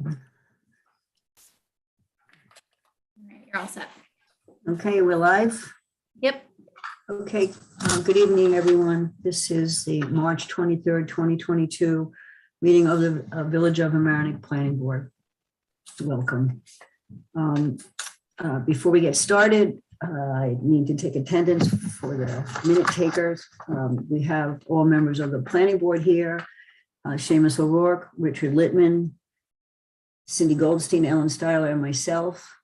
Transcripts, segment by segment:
right, you're all set. Okay, we're live. Yep. Okay, good evening, everyone. This is the March 23rd, 2022 meeting of the Village of Mamaroneck Planning Board. Welcome. Before we get started, I need to take attendance for the minute takers. We have all members of the planning board here. Seamus O'Rourke, Richard Littman, Cindy Goldstein, Ellen Styler, and myself.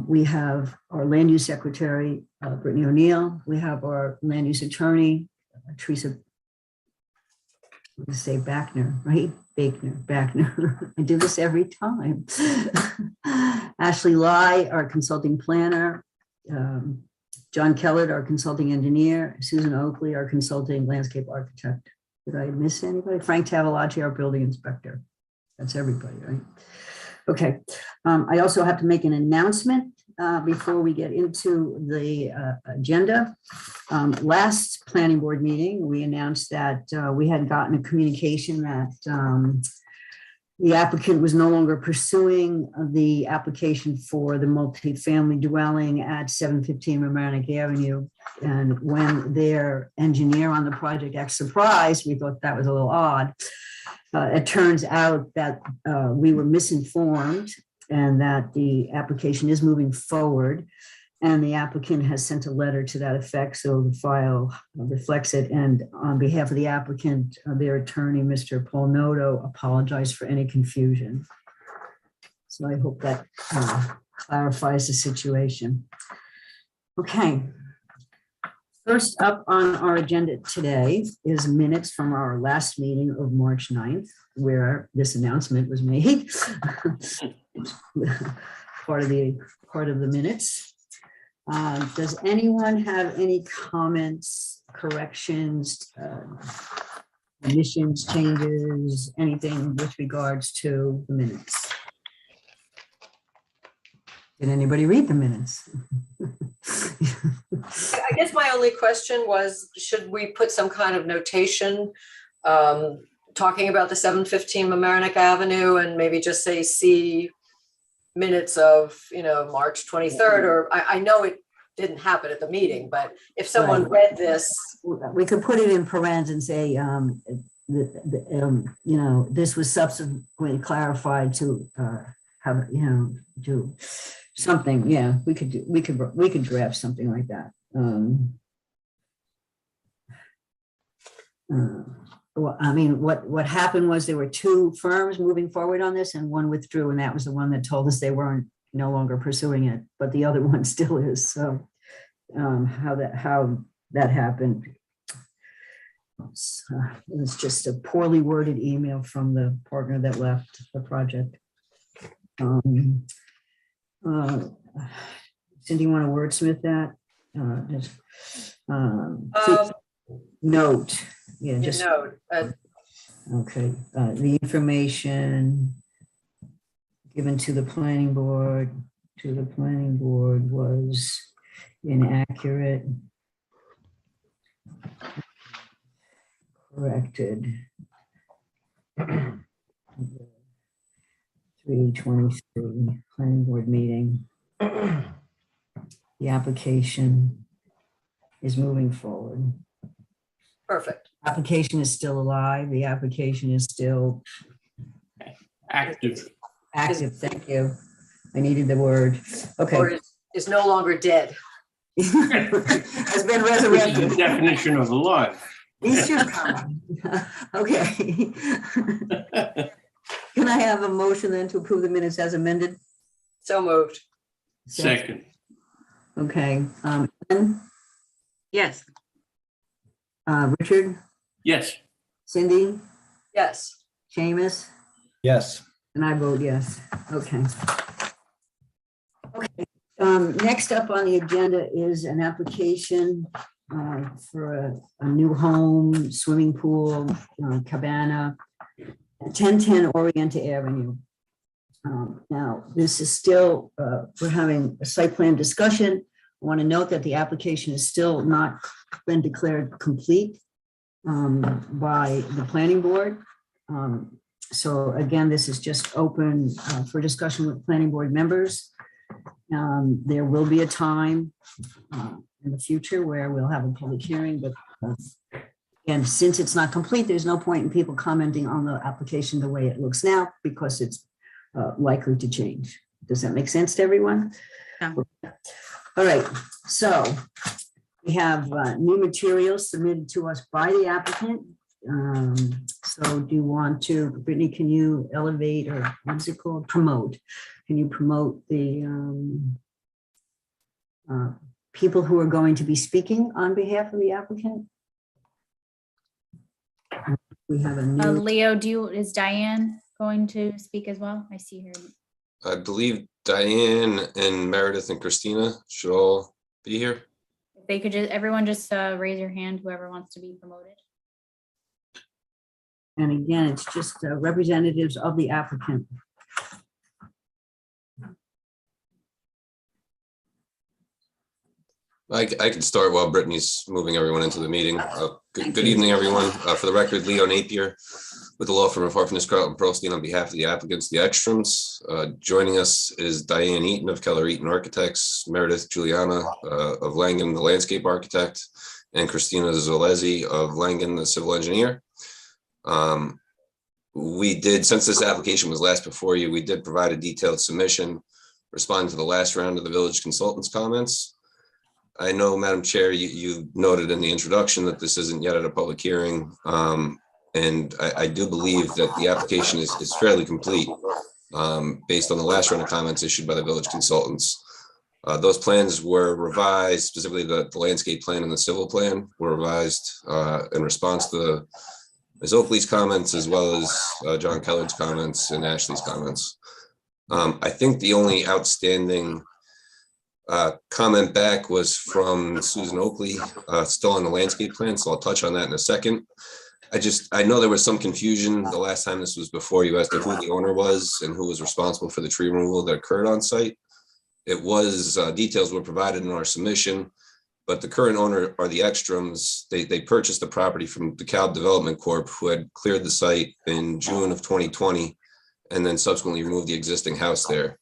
We have our land use secretary, Brittany O'Neill. We have our land use attorney, Teresa, let's say Backner, right? Backner. I do this every time. Ashley Lai, our consulting planner. John Kellett, our consulting engineer. Susan Oakley, our consulting landscape architect. Did I miss anybody? Frank Tavalacci, our building inspector. That's everybody, right? Okay. I also have to make an announcement before we get into the agenda. Last planning board meeting, we announced that we had gotten a communication that the applicant was no longer pursuing the application for the multifamily dwelling at 715 Mamaroneck Avenue. And when their engineer on the project acted surprised, we thought that was a little odd. It turns out that we were misinformed and that the application is moving forward, and the applicant has sent a letter to that effect, so the file reflects it. And on behalf of the applicant, their attorney, Mr. Paul Noto, apologized for any confusion. So I hope that clarifies the situation. Okay. First up on our agenda today is minutes from our last meeting of March 9th, where this announcement was made. part of the minutes. Does anyone have any comments, corrections, additions, changes, anything with regards to the minutes? Did anybody read the minutes? I guess my only question was, should we put some kind of notation talking about the 715 Mamaroneck Avenue and maybe just say see minutes of, March 23rd, or I know it didn't happen at the meeting, but if someone read this. We could put it in parens and say, this was subsequently clarified to have, do something. Yeah, we could draft something like that. Well, I mean, what happened was there were two firms moving forward on this, and one withdrew, and that was the one that told us they weren't no longer pursuing it, but the other one still is. So how that happened, it was just a poorly worded email from the partner that left the project. Cindy, you want to wordsmith that? Note. Yeah, just note. Okay. The information given to the planning board was inaccurate. Corrected. 3/23 planning board meeting. The application is moving forward. Perfect. Application is still alive. The application is still active. Thank you. I needed the word. Okay. Or is no longer dead. Has been Which is resurrected. the definition of alive. These should come. Okay. Can I have a motion then to approve the minutes as amended? So moved. Second. Okay. Ellen? Yes. Richard? Yes. Cindy? Yes. Seamus? Yes. And I vote yes. Okay. Okay. Next up on the agenda is an application for a new home, swimming pool, cabana, 1010 Oriental Avenue. Now, this is still, we're having a site plan discussion. I want to note that the application is still not been declared complete by the planning board. So again, this is just open for discussion with planning board members. There will be a time in the future where we'll have a public hearing, but and since it's not complete, there's no point in people commenting on the application the way it looks now because it's likely to change. Does that make sense to everyone? Yeah. All right, so we have new materials submitted to us by the applicant. So do you want to, Brittany, can you elevate or what's it called? Promote. Can you promote the people who are going to be speaking on behalf of the applicant? We have a new, Leo, is Diane going to speak as well? I see her. I believe Diane and Meredith and Christina should all be here. If they could just, everyone just raise your hand, whoever wants to be promoted. and again, it's just representatives of the applicant. I can start while Brittany's moving everyone into the meeting. Good evening, everyone. For the record, Leo Napier with the law firm of Harfness, Carlton, Pearlstein on behalf of the applicants, the Ekstroms. Joining us is Diane Eaton of Keller Eaton Architects, Meredith Juliana of Langen, the landscape architect, and Christina Zolezi of Langen, the civil engineer. We did, since this application was last before you, we did provide a detailed submission responding to the last round of the village consultant's comments. I know, Madam Chair, you noted in the introduction that this isn't yet at a public hearing. And I do believe that the application is fairly complete based on the last round of comments issued by the village consultants. Those plans were revised, specifically the landscape plan and the civil plan were revised in response to Ms. Oakley's comments, as well as John Kellard's comments and Ashley's comments. I think the only outstanding comment back was from Susan Oakley, still on the landscape plan, so I'll touch on that in a second. I know there was some confusion the last time this was before you as to who the owner was and who was responsible for the tree removal that occurred on site. It was, details were provided in our submission, but the current owner are the Ekstroms. They purchased the property from DeKalb Development Corp., who had cleared the site in June of 2020, and then subsequently removed the existing house there.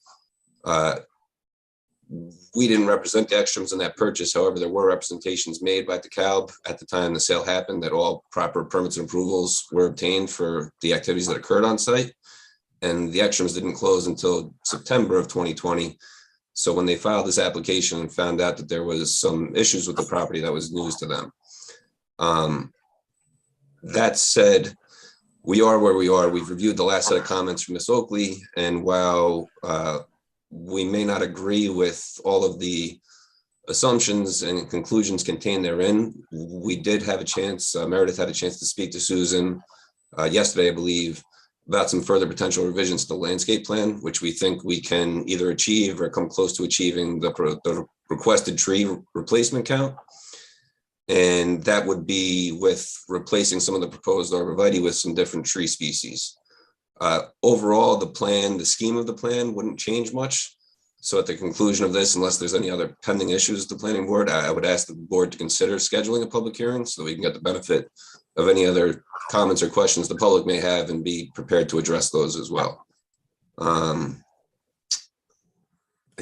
We didn't represent the Ekstroms in that purchase. However, there were representations made by DeKalb at the time the sale happened that all proper permits and approvals were obtained for the activities that occurred on site. And the Ekstroms didn't close until September of 2020. So when they filed this application and found out that there was some issues with the property, that was news to them. That said, we are where we are. We've reviewed the last set of comments from Ms. Oakley, and while we may not agree with all of the assumptions and conclusions contained therein, we did have a chance, Meredith had a chance to speak to Susan yesterday, I believe, about some further potential revisions to the landscape plan, which we think we can either achieve or come close to achieving the requested tree replacement count. And that would be with replacing some of the proposed arborvitae with some different tree species. Overall, the plan, the scheme of the plan wouldn't change much. So at the conclusion of this, unless there's any other pending issues with the planning board, I would ask the board to consider scheduling a public hearing so that we can get the benefit of any other comments or questions the public may have and be prepared to address those as well. I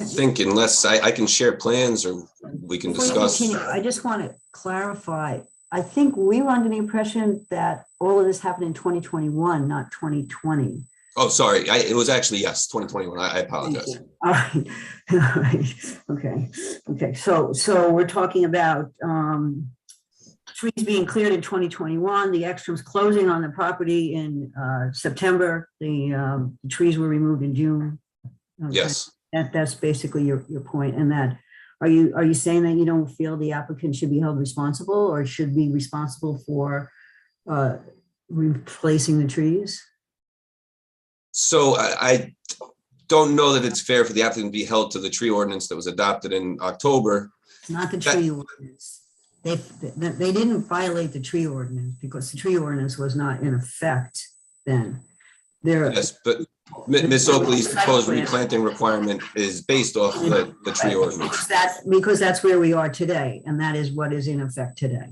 think unless I can share plans or we can discuss. I just want to clarify. I think we were under the impression that all of this happened in 2021, not 2020. Oh, sorry. It was actually, yes, 2021. I apologize. All right. All right. Okay. Okay. So we're talking about trees being cleared in 2021, the Ekstroms closing on the property in September. The trees were removed in June. Okay. Yes. That's basically your point. And that, are you saying that you don't feel the applicant should be held responsible or should be responsible for replacing the trees? So I don't know that it's fair for the applicant to be held to the tree ordinance that was adopted in October. Not the tree ordinance. They didn't violate the tree ordinance because the tree ordinance was not in effect then. Yes, but Ms. Oakley's proposed replanting requirement is based off the tree ordinance. Because that's where we are today, and that is what is in effect today.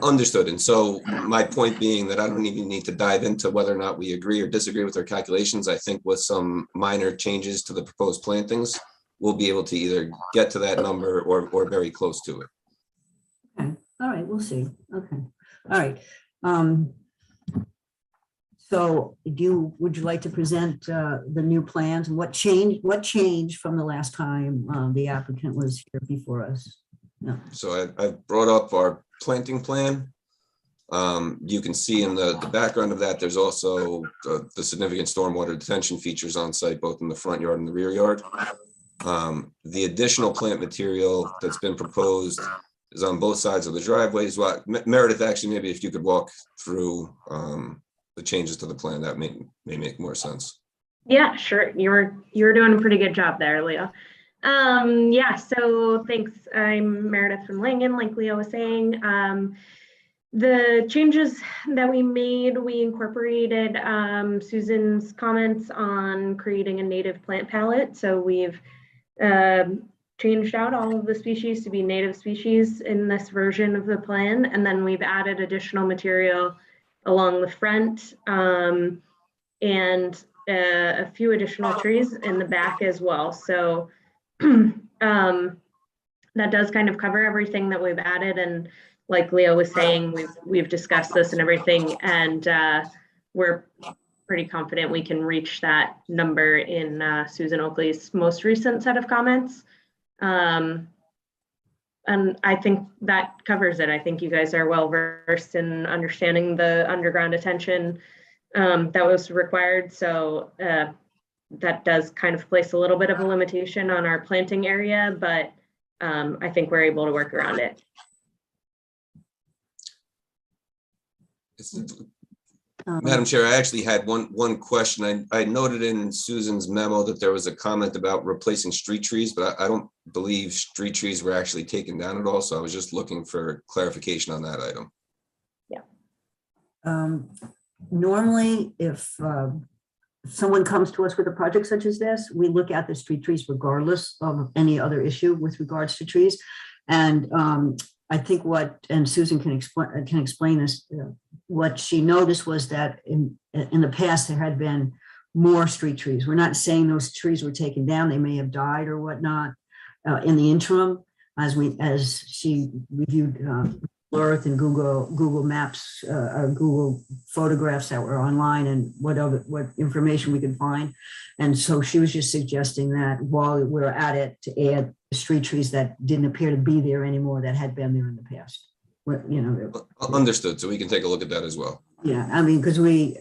Understood. And so my point being that I don't even need to dive into whether or not we agree or disagree with their calculations. I think with some minor changes to the proposed plantings, we'll be able to either get to that number or very close to it. Okay, all right, we'll see. Okay, all right. So would you like to present the new plans and what changed from the last time the applicant was here before us? No. So I brought up our planting plan. You can see in the background of that, there's also the significant stormwater detention features on site, both in the front yard and the rear yard. The additional plant material that's been proposed is on both sides of the driveways. Well, Meredith, actually, maybe if you could walk through the changes to the plan, that may make more sense. Yeah, sure. You were doing a pretty good job there, Leo. Yeah, so thanks. I'm Meredith from Langen, like Leo was saying. The changes that we made, we incorporated Susan's comments on creating a native plant palette. So we've changed out all of the species to be native species in this version of the plan. And then we've added additional material along the front and a few additional trees in the back as well. So that does kind of cover everything that we've added. And like Leo was saying, we've discussed this and everything, and we're pretty confident we can reach that number in Susan Oakley's most recent set of comments. And I think that covers it. I think you guys are well versed in understanding the underground detention that was required. So that does kind of place a little bit of a limitation on our planting area, but I think we're able to work around it. Madam Chair, I actually had one question. I noted in Susan's memo that there was a comment about replacing street trees, but I don't believe street trees were actually taken down at all. So I was just looking for clarification on that item. Yeah. Normally, if someone comes to us with a project such as this, we look at the street trees regardless of any other issue with regards to trees. And I think and Susan can explain this, what she noticed was that in the past, there had been more street trees. We're not saying those trees were taken down. They may have died or whatnot in the interim, as she reviewed Earth and Google Maps, Google photographs that were online and what information we could find. And so she was just suggesting that while we're at it, to add street trees that didn't appear to be there anymore that had been there in the past. Understood. So we can take a look at that as well. Yeah, I mean, because we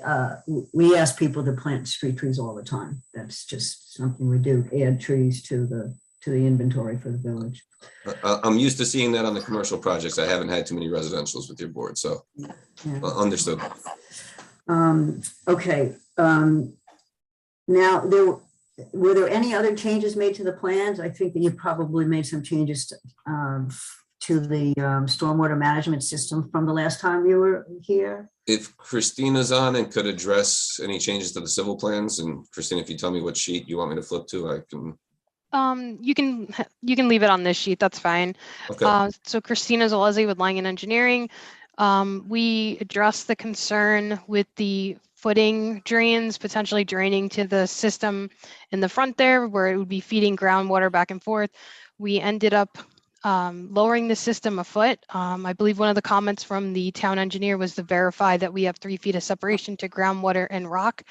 ask people to plant street trees all the time. That's just something we do, add trees to the inventory for the village. I'm used to seeing that on the commercial projects. I haven't had too many residentials with your board, so Yeah. Understood. Okay. Now, were there any other changes made to the plans? I think that you probably made some changes to the stormwater management system from the last time you were here. If Christina's on and could address any changes to the civil plans, and Christina, if you tell me what sheet you want me to flip to, I can. You can leave it on this sheet. That's fine. Okay. So Christina Zalezi with Langen Engineering. We addressed the concern with the footing drains potentially draining to the system in the front there, where it would be feeding groundwater back and forth. We ended up lowering the system a foot. I believe one of the comments from the town engineer was to verify that we have 3 feet of separation to groundwater and rock.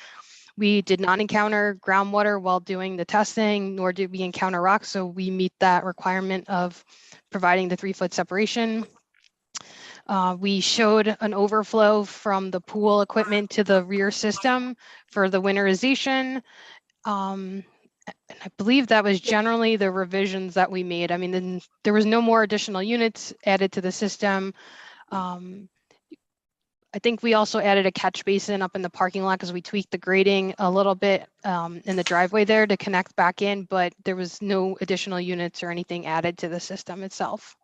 We did not encounter groundwater while doing the testing, nor did we encounter rock. So we meet that requirement of providing the 3-foot separation. We showed an overflow from the pool equipment to the rear system for the winterization. And I believe that was generally the revisions that we made. I mean, then there was no more additional units added to the system. I think we also added a catch basin up in the parking lot because we tweaked the grading a little bit in the driveway there to connect back in, but there was no additional units or anything added to the system itself.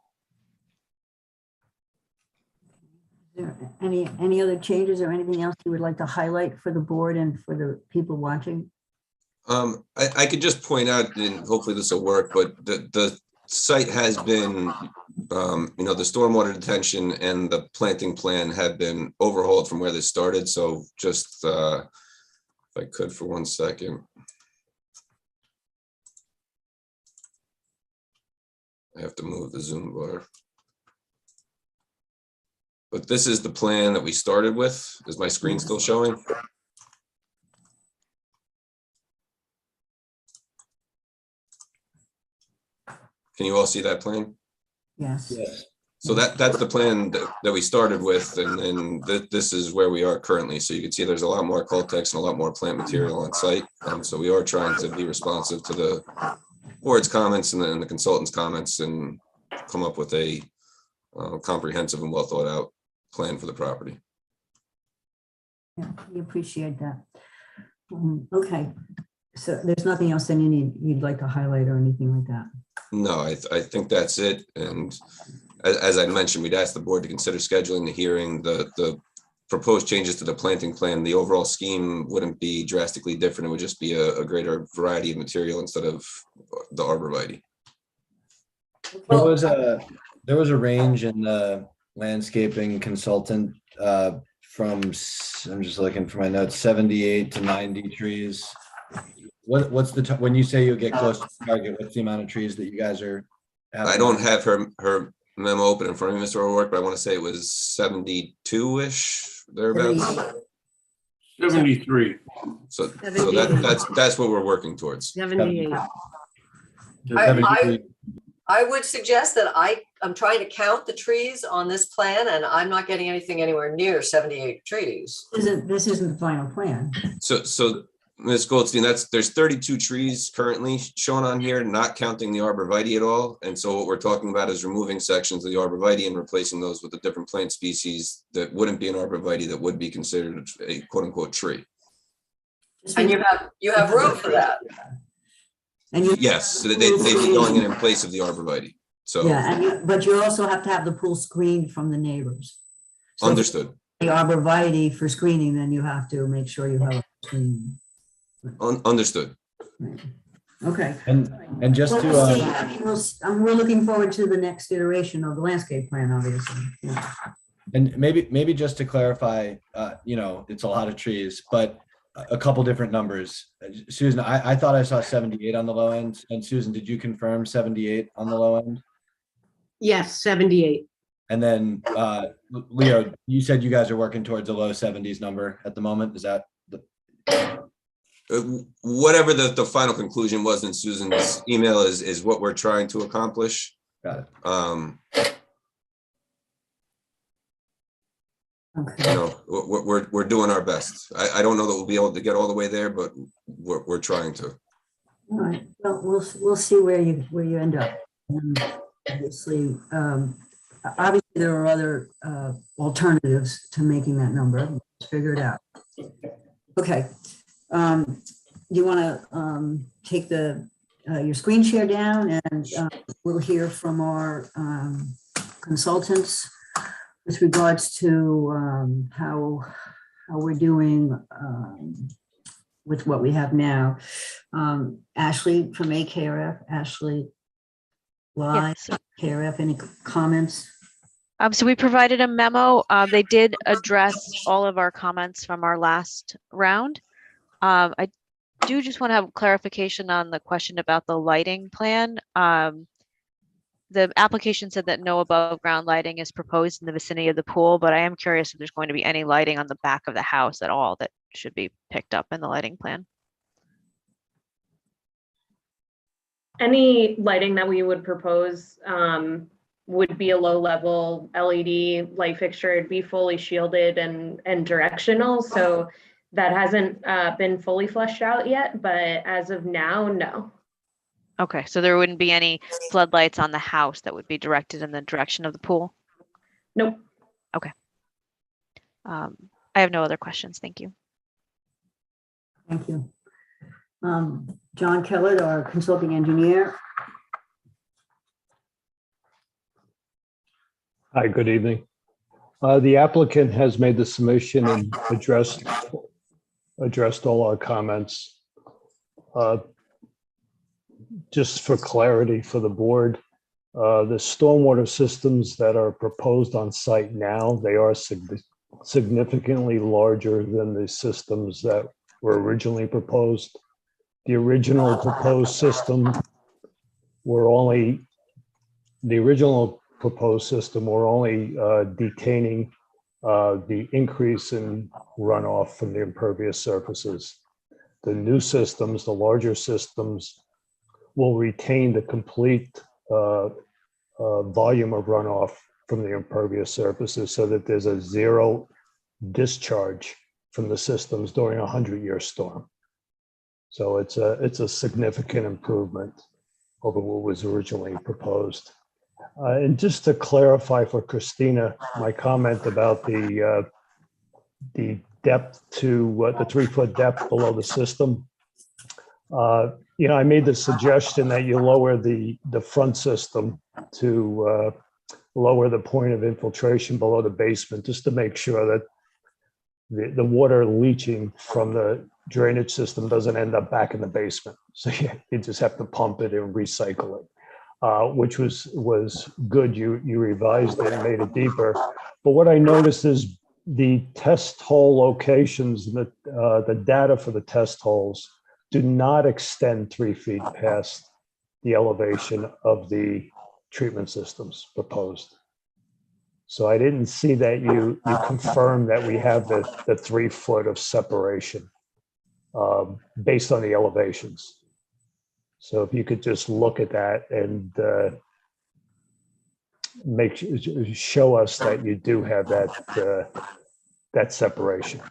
Is there any other changes or anything else you would like to highlight for the board and for the people watching? I could just point out, and hopefully this will work, but the site has been The stormwater detention and the planting plan have been overhauled from where this started. So just, if I could for 1 second. I have to move the Zoom bar. But this is the plan that we started with. Is my screen still showing? Can you all see that plan? Yes. So that's the plan that we started with, and then this is where we are currently. So you can see there's a lot more Coltex and a lot more plant material on site. So we are trying to be responsive to the board's comments and then the consultant's comments and come up with a comprehensive and well thought out plan for the property. Yeah, we appreciate that. Okay, so there's nothing else that you'd like to highlight or anything like that? No, I think that's it. And as I mentioned, we'd ask the board to consider scheduling the hearing. The proposed changes to the planting plan, the overall scheme wouldn't be drastically different. It would just be a greater variety of material instead of the arborvitae. There was a range in the landscaping consultant from, I'm just looking for my notes, 78 to 90 trees. What's the, when you say you'll get close to the target, what's the amount of trees that you guys are having? I don't have her memo open in front of me, Mr. O'Rourke, but I want to say it was 72-ish, thereabouts. 73. So that's what we're working towards. 78. I would suggest that I'm trying to count the trees on this plan, and I'm not getting anything anywhere near 78 trees. This isn't the final plan. So Ms. Goldstein, there's 32 trees currently shown on here, not counting the arborvitae at all. And so what we're talking about is removing sections of the arborvitae and replacing those with a different plant species that wouldn't be an arborvitae, that would be considered a quote unquote tree. And you have room for that. And Yes, so they'd be going in place of the arborvitae. So yeah, but you also have to have the pool screened from the neighbors. So understood. the arborvitae for screening, then you have to make sure you have a screen. Understood. Right. Okay. And just Well, to, we'll see. I mean, we're looking forward to the next iteration of the landscape plan, obviously. Yeah. and maybe just to clarify, it's a lot of trees, but a couple different numbers. Susan, I thought I saw 78 on the low end. And Susan, did you confirm 78 on the low end? Yes, 78. And then Leo, you said you guys are working towards a low 70s number at the moment. Is that Whatever the final conclusion was in Susan's email is what we're trying to accomplish. got it? Okay. We're doing our best. I don't know that we'll be able to get all the way there, but we're trying to. All right. Well, we'll see where you end up. And obviously, there are other alternatives to making that number. Let's figure it out. Okay. You want to take your screen share down, and we'll hear from our consultants with regards to how we're doing with what we have now. Ashley from AKRF, Ashley Live, Yes. KRF, any comments? So we provided a memo. They did address all of our comments from our last round. I do just want to have clarification on the question about the lighting plan. The application said that no above ground lighting is proposed in the vicinity of the pool, but I am curious if there's going to be any lighting on the back of the house at all that should be picked up in the lighting plan. Any lighting that we would propose would be a low level LED light fixture. It'd be fully shielded and directional. So that hasn't been fully fleshed out yet, but as of now, no. Okay, so there wouldn't be any floodlights on the house that would be directed in the direction of the pool? Nope. Okay. I have no other questions. Thank you. Thank you. John Kellett, our consulting engineer. Hi, good evening. The applicant has made the submission and addressed all our comments. Just for clarity for the board, The stormwater systems that are proposed on site now, they are significantly larger than the systems that were originally proposed. The original proposed system were only detaining the increase in runoff from the impervious surfaces. The new systems, the larger systems, will retain the complete volume of runoff from the impervious surfaces so that there's a zero discharge from the systems during a 100-year storm. So it's a significant improvement over what was originally proposed. And just to clarify for Christina, my comment about the depth to the 3-foot depth below the system. I made the suggestion that you lower the front system to lower the point of infiltration below the basement, just to make sure that the water leaching from the drainage system doesn't end up back in the basement. So you just have to pump it and recycle it, which was good. You revised it and made it deeper. But what I noticed is the test hole locations, the data for the test holes do not extend 3 feet past the elevation of the treatment systems proposed. So I didn't see that you confirmed that we have the 3 foot of separation based on the elevations. So if you could just look at that and show us that you do have that separation.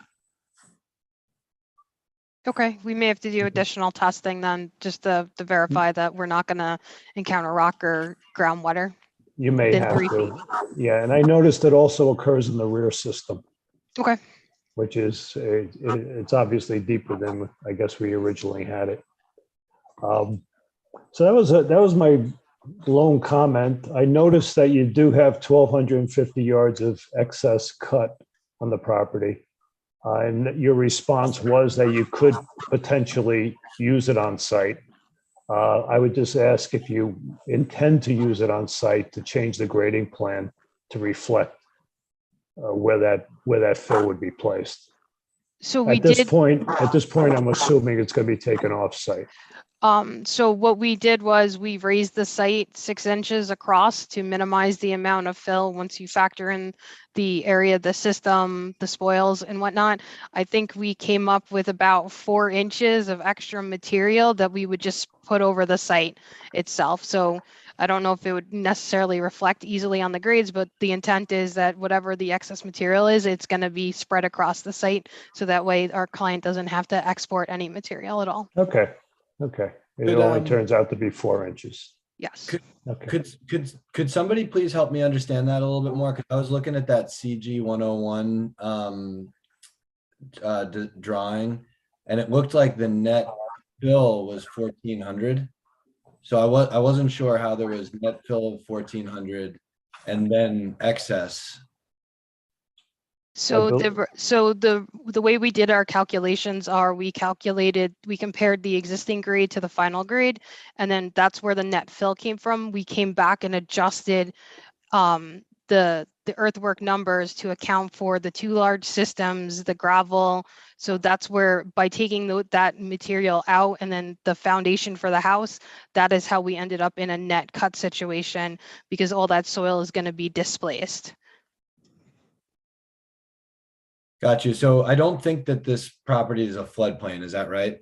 Okay, we may have to do additional testing then, just to verify that we're not gonna encounter rock or groundwater. You may Within have 3 to. Yeah, and I noticed it also occurs in the rear system, Okay, which is, it's obviously deeper than I guess we originally had it. So that was my lone comment. I noticed that you do have 1,250 yards of excess cut on the property. And your response was that you could potentially use it on site. I would just ask if you intend to use it on site to change the grading plan to reflect where that fill would be placed. so we At this did. point, I'm assuming it's going to be taken off site. So what we did was we raised the site 6 inches across to minimize the amount of fill once you factor in the area, the system, the spoils and whatnot. I think we came up with about 4 inches of extra material that we would just put over the site itself. So I don't know if it would necessarily reflect easily on the grades, but the intent is that whatever the excess material is, it's going to be spread across the site. So that way our client doesn't have to export any material at all. Okay. It only turns out to be 4 inches. Yes. Okay. Could somebody please help me understand that a little bit more? Because I was looking at that CG 101 drawing, and it looked like the net fill was 1,400. So I wasn't sure how there was net fill of 1,400 and then excess. So the way we did our calculations are we compared the existing grade to the final grade, and then that's where the net fill came from. We came back and adjusted the earthwork numbers to account for the 2 large systems, the gravel. So that's where, by taking that material out and then the foundation for the house, that is how we ended up in a net cut situation, because all that soil is going to be displaced. Got you. So I don't think that this property is a floodplain. Is that right?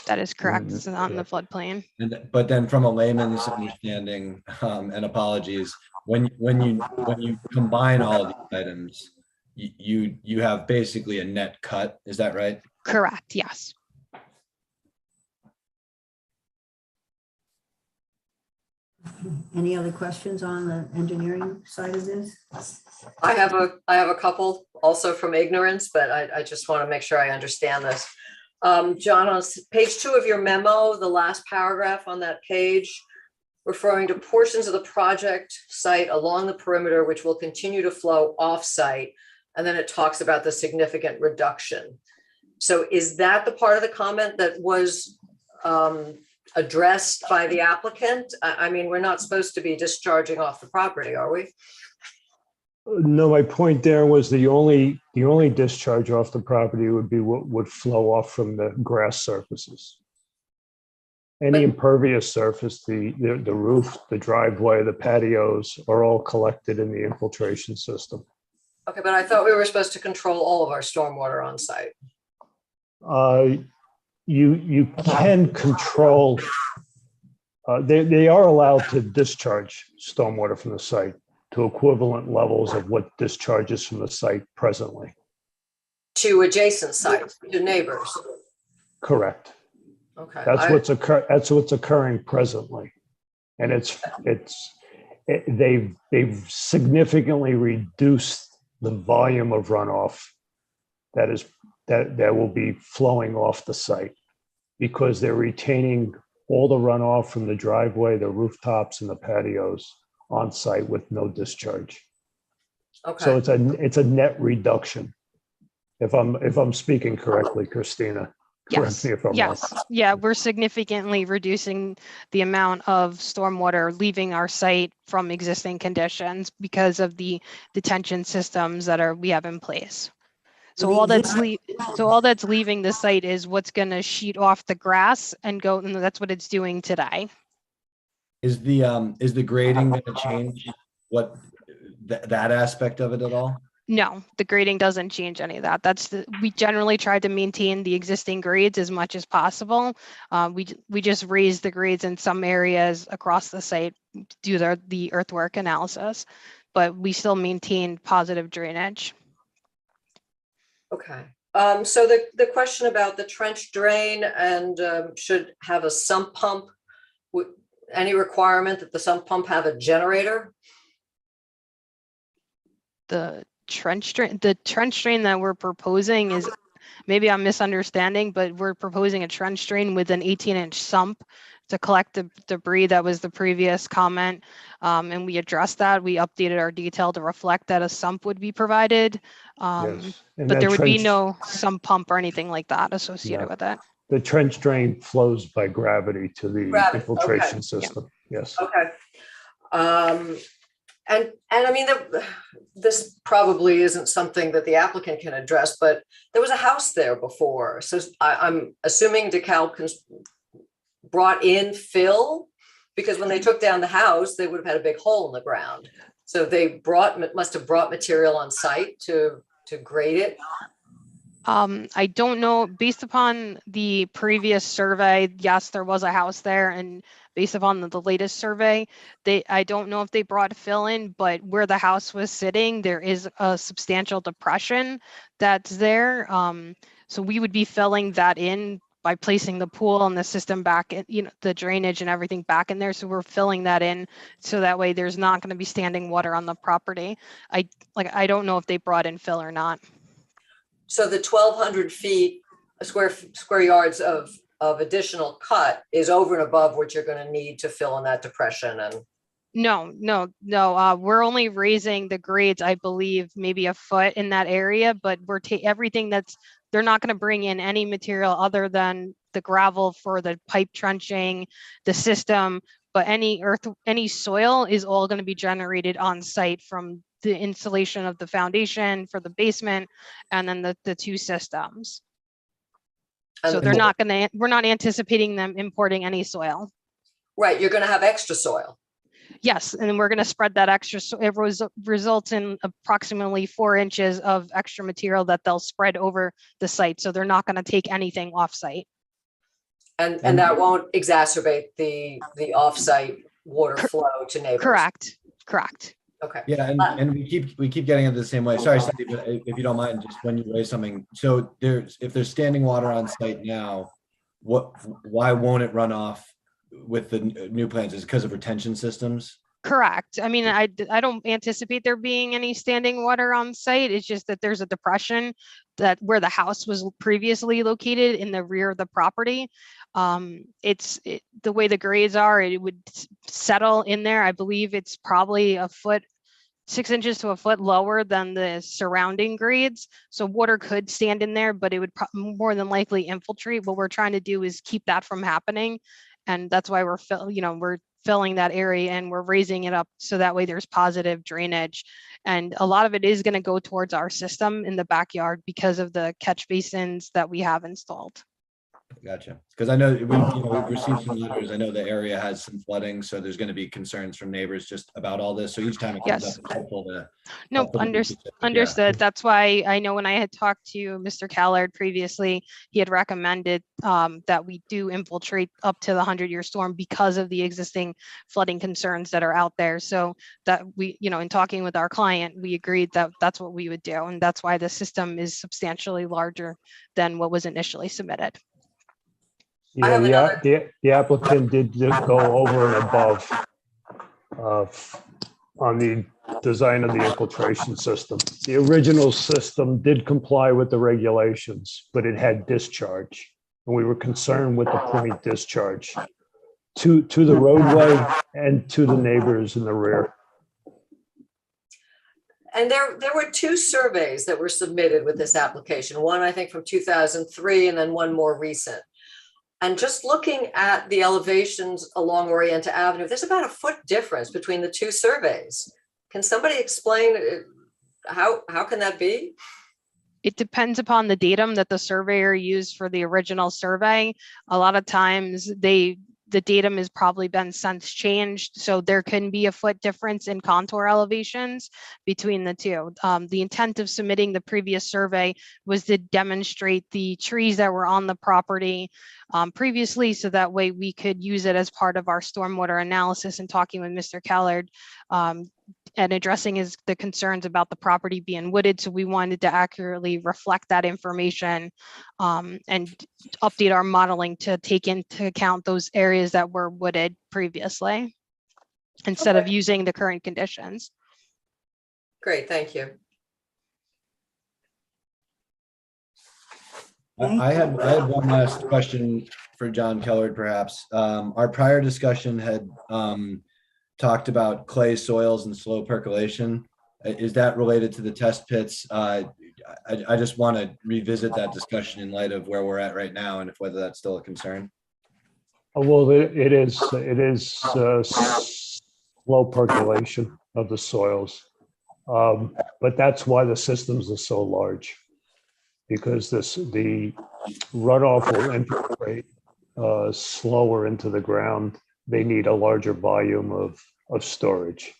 That is correct. It's not in the floodplain. But then, from a layman's understanding, and apologies, when you combine all of these items, you have basically a net cut. Is that right? Correct. Yes. Any other questions on the engineering side of this? I have a couple also from ignorance, but I just want to make sure I understand this. John, on page 2 of your memo, the last paragraph on that page, referring to portions of the project site along the perimeter, which will continue to flow off-site. And then it talks about the significant reduction. So is that the part of the comment that was addressed by the applicant? I mean, we're not supposed to be discharging off the property, are we? No, my point there was the only discharge off the property would be what would flow off from the grass surfaces. Any impervious surface, the roof, the driveway, the patios are all collected in the infiltration system. Okay, but I thought we were supposed to control all of our stormwater on site. You can control, they are allowed to discharge stormwater from the site to equivalent levels of what discharges from the site presently. To adjacent sites, to neighbors. Correct. Okay. That's what's occurring presently. And they've significantly reduced the volume of runoff that will be flowing off the site, because they're retaining all the runoff from the driveway, the rooftops, and the patios on site with no discharge. Okay. So it's a net reduction. If I'm speaking correctly, Christina, correct Yes, me if I'm wrong. yes, yeah, we're significantly reducing the amount of stormwater leaving our site from existing conditions because of the detention systems that we have in place. So all that's leaving the site is what's going to sheet off the grass and go, and that's what it's doing today. Is the grading going to change that aspect of it at all? No, the grading doesn't change any of that. We generally try to maintain the existing grades as much as possible. We just raise the grades in some areas across the site due to the earthwork analysis, but we still maintain positive drainage. Okay. So the question about the trench drain and should have a sump pump, any requirement that the sump pump have a generator? The trench drain that we're proposing is, maybe I'm misunderstanding, but we're proposing a trench drain with an 18-inch sump to collect the debris. That was the previous comment. And we addressed that. We updated our detail to reflect that a sump would be provided. Yes. And But that there would be trench- no sump pump or anything like that associated with it. The trench drain flows by gravity to the Gravity, infiltration okay. system. Yes. Okay. And I mean, this probably isn't something that the applicant can address, but there was a house there before. So I'm assuming DeKalb brought in fill, because when they took down the house, they would have had a big hole in the ground. So they must have brought material on site to grade it. I don't know, based upon the previous survey, yes, there was a house there, and based upon the latest survey, I don't know if they brought fill in, but where the house was sitting, there is a substantial depression that's there. So we would be filling that in by placing the pool and the system back in, the drainage and everything back in there. So we're filling that in so that way there's not going to be standing water on the property. I don't know if they brought in fill or not. So the 1,200 feet, square yards of additional cut is over and above what you're going to need to fill in that depression. And No, we're only raising the grades, I believe, maybe a foot in that area, but we're everything they're not going to bring in any material other than the gravel for the pipe trenching, the system, but any soil is all going to be generated on site from the installation of the foundation for the basement and then the two systems. So we're not anticipating them importing any soil. right, you're going to have extra soil. Yes, and then we're going to spread that extra. So it results in approximately 4 inches of extra material that they'll spread over the site. So they're not going to take anything off site. And that won't exacerbate the off-site water flow to neighbors. Correct. Okay. Yeah, and we keep getting it the same way. Sorry, Sandy, but if you don't mind, just when you raise something. So if there's standing water on site now, why won't it run off with the new plans? Is it because of retention systems? Correct. I mean, I don't anticipate there being any standing water on site. It's just that there's a depression where the house was previously located in the rear of the property. The way the grades are, it would settle in there. I believe it's probably 6 inches to a foot lower than the surrounding grades. So water could stand in there, but it would more than likely infiltrate. What we're trying to do is keep that from happening And that's why we're filling that area and we're raising it up so that way there's positive drainage. And a lot of it is going to go towards our system in the backyard because of the catch basins that we have installed. Gotcha. Because I know we've received some letters. I know the area has some flooding, so there's going to be concerns from neighbors just about all this. So each time it comes Yes. up, it's helpful to. Nope, helpful to be specific. Yeah. understood. That's why I know when I had talked to Mr. Callard previously, he had recommended that we do infiltrate up to the 100-year storm because of the existing flooding concerns that are out there. So that we, in talking with our client, we agreed that that's what we would do. And that's why the system is substantially larger than what was initially submitted. I have The applicant did go over and above on the design of the infiltration system. The original system did comply with the regulations, but it had discharge. And we were concerned with the point discharge to the roadway and to the neighbors in the rear. And there were two surveys that were submitted with this application. One, I think, from 2003, and then one more recent. And just looking at the elevations along Oriental Avenue, there's about a foot difference between the two surveys. Can somebody explain how can that be? It depends upon the datum that the surveyor used for the original survey. A lot of times the datum has probably been since changed. So there can be a foot difference in contour elevations between the two. The intent of submitting the previous survey was to demonstrate the trees that were on the property previously, so that way we could use it as part of our stormwater analysis and talking with Mr. Callard and addressing the concerns about the property being wooded. So we wanted to accurately reflect that information and update our modeling to take into account those areas that were wooded previously instead of using the current conditions. Great, thank you. I had one last question for John Kellard, perhaps. Our prior discussion had talked about clay soils and slow percolation. Is that related to the test pits? I just want to revisit that discussion in light of where we're at right now and if whether that's still a concern. Well, it is low percolation of the soils. But that's why the systems are so large, because the runoff will infiltrate slower into the ground. They need a larger volume of storage.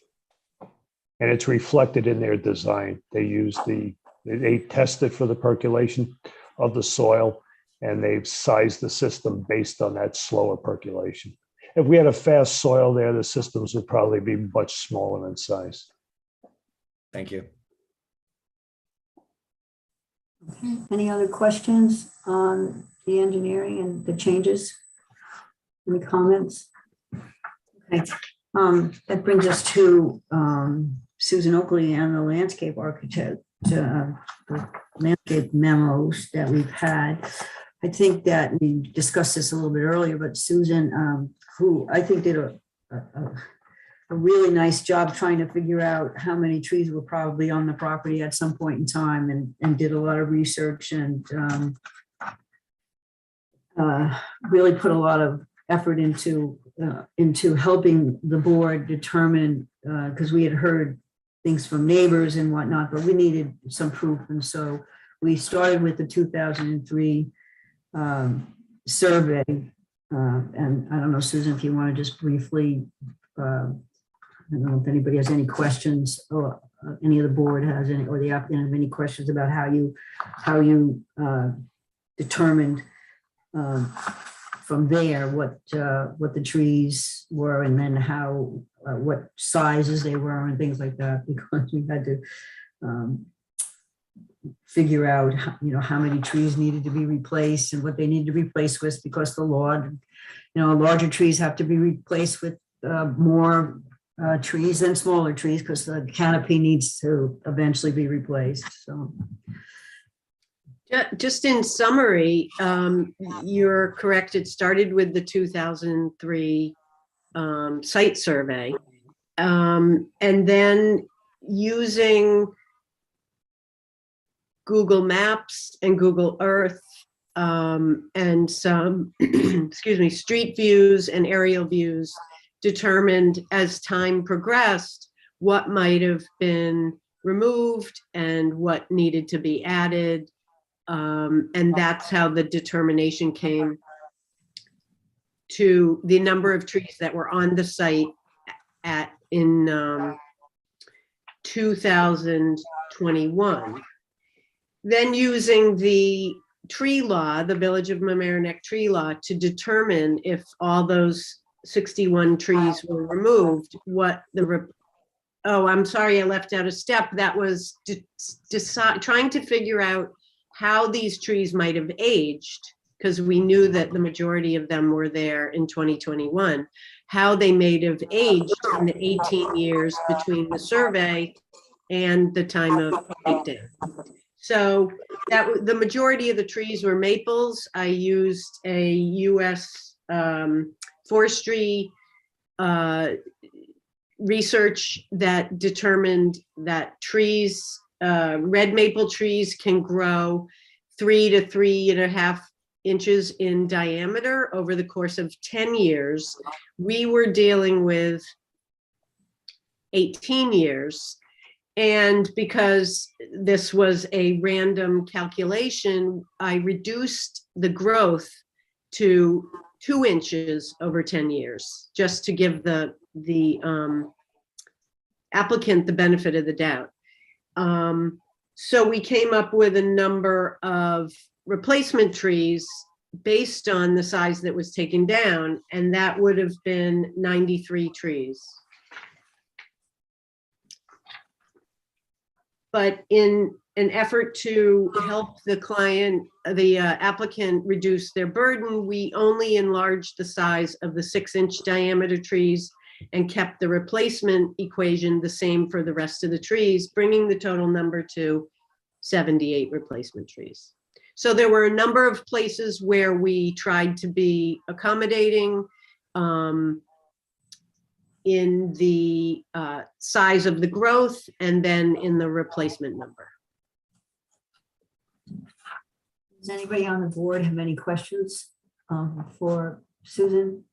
And it's reflected in their design. They tested for the percolation of the soil, and they've sized the system based on that slower percolation. If we had a fast soil there, the systems would probably be much smaller in size. Thank you. Any other questions on the engineering and the changes? Any comments? Okay. That brings us to Susan Oakley and the landscape architect, the landscape memos that we've had. I think that we discussed this a little bit earlier, but Susan, who I think did a really nice job trying to figure out how many trees were probably on the property at some point in time, and did a lot of research and really put a lot of effort into helping the board determine, because we had heard things from neighbors and whatnot, but we needed some proof. And so we started with the 2003 survey. And I don't know, Susan, if you want to just briefly, I don't know if anybody has any questions, or any of the board has any, or the applicant have any questions about how you determined from there what the trees were, and then how what sizes they were and things like that, because we had to figure out how many trees needed to be replaced and what they needed to replace with, because the law, larger trees have to be replaced with more trees than smaller trees, because the canopy needs to eventually be replaced. So Just in summary, you're correct. It started with the 2003 site survey. And then using Google Maps and Google Earth and some, excuse me, street views and aerial views determined as time progressed what might have been removed and what needed to be added. And that's how the determination came to the number of trees that were on the site in 2021. Then using the tree law, the Village of Mamaroneck tree law, to determine if all those 61 trees were removed, what the, oh, I'm sorry, I left out a step. That was trying to figure out how these trees might have aged, because we knew that the majority of them were there in 2021, how they may have aged in the 18 years between the survey and the time of takedown. So that the majority of the trees were maples. I used a US forestry research that determined that trees, red maple trees can grow 3 to 3.5 inches in diameter over the course of 10 years. We were dealing with 18 years. And because this was a random calculation, I reduced the growth to 2 inches over 10 years, just to give the applicant the benefit of the doubt. So we came up with a number of replacement trees based on the size that was taken down, and that would have been 93 trees. But in an effort to help the client, the applicant reduce their burden, we only enlarged the size of the 6-inch diameter trees and kept the replacement equation the same for the rest of the trees, bringing the total number to 78 replacement trees. So there were a number of places where we tried to be accommodating in the size of the growth and then in the replacement number. Does anybody on the board have any questions for Susan?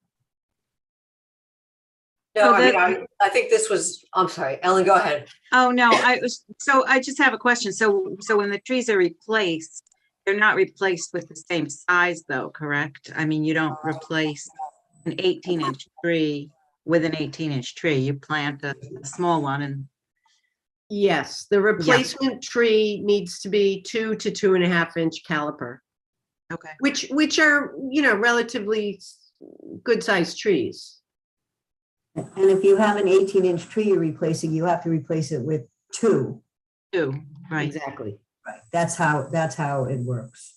No, So I think this was, I'm sorry, Ellen, go ahead. Oh, no, I just have a question. So when the trees are replaced, they're not replaced with the same size though, correct? I mean, you don't replace an 18-inch tree with an 18-inch tree. You plant a small one and. Yes, the replacement tree needs to be 2 to 2.5 inch caliper. Okay. Which are, you know, relatively good sized trees. And if you have an 18-inch tree you're replacing, you have to replace it with 2. 2, right. Exactly. Right. That's how it works.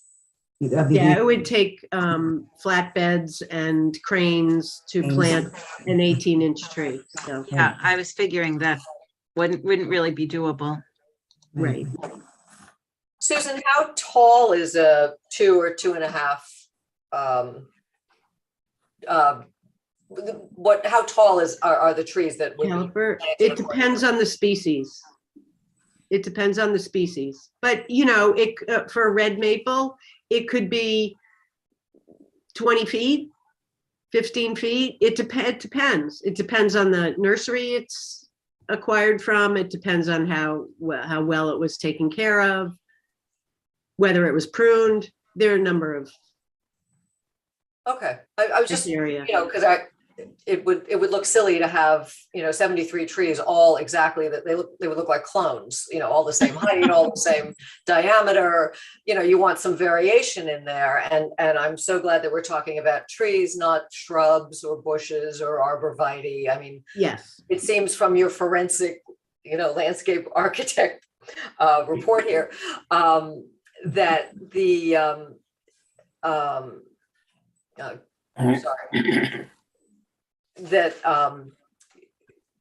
Yeah, it would take flatbeds and cranes to plant an 18-inch tree. So Yeah, I was figuring that wouldn't really be doable. right. Susan, how tall is a 2 or 2.5? How tall are the trees that would be Caliper, planted it according depends on the species. It depends on the species, but you know, it for a red maple, it could be 20 feet, 15 feet. It depends. It depends on the nursery it's acquired from. It depends on how well it was taken care of, whether it was pruned. There are a number of Okay, I was just, area. you know, because it would look silly to have, you know, 73 trees all exactly that they would look like clones, you know, all the same height, all the same diameter. You know, you want some variation in there, and I'm so glad that we're talking about trees, not shrubs or bushes or arborvitae. I mean, Yes. it seems from your forensic, you know, landscape architect report here that the sorry, that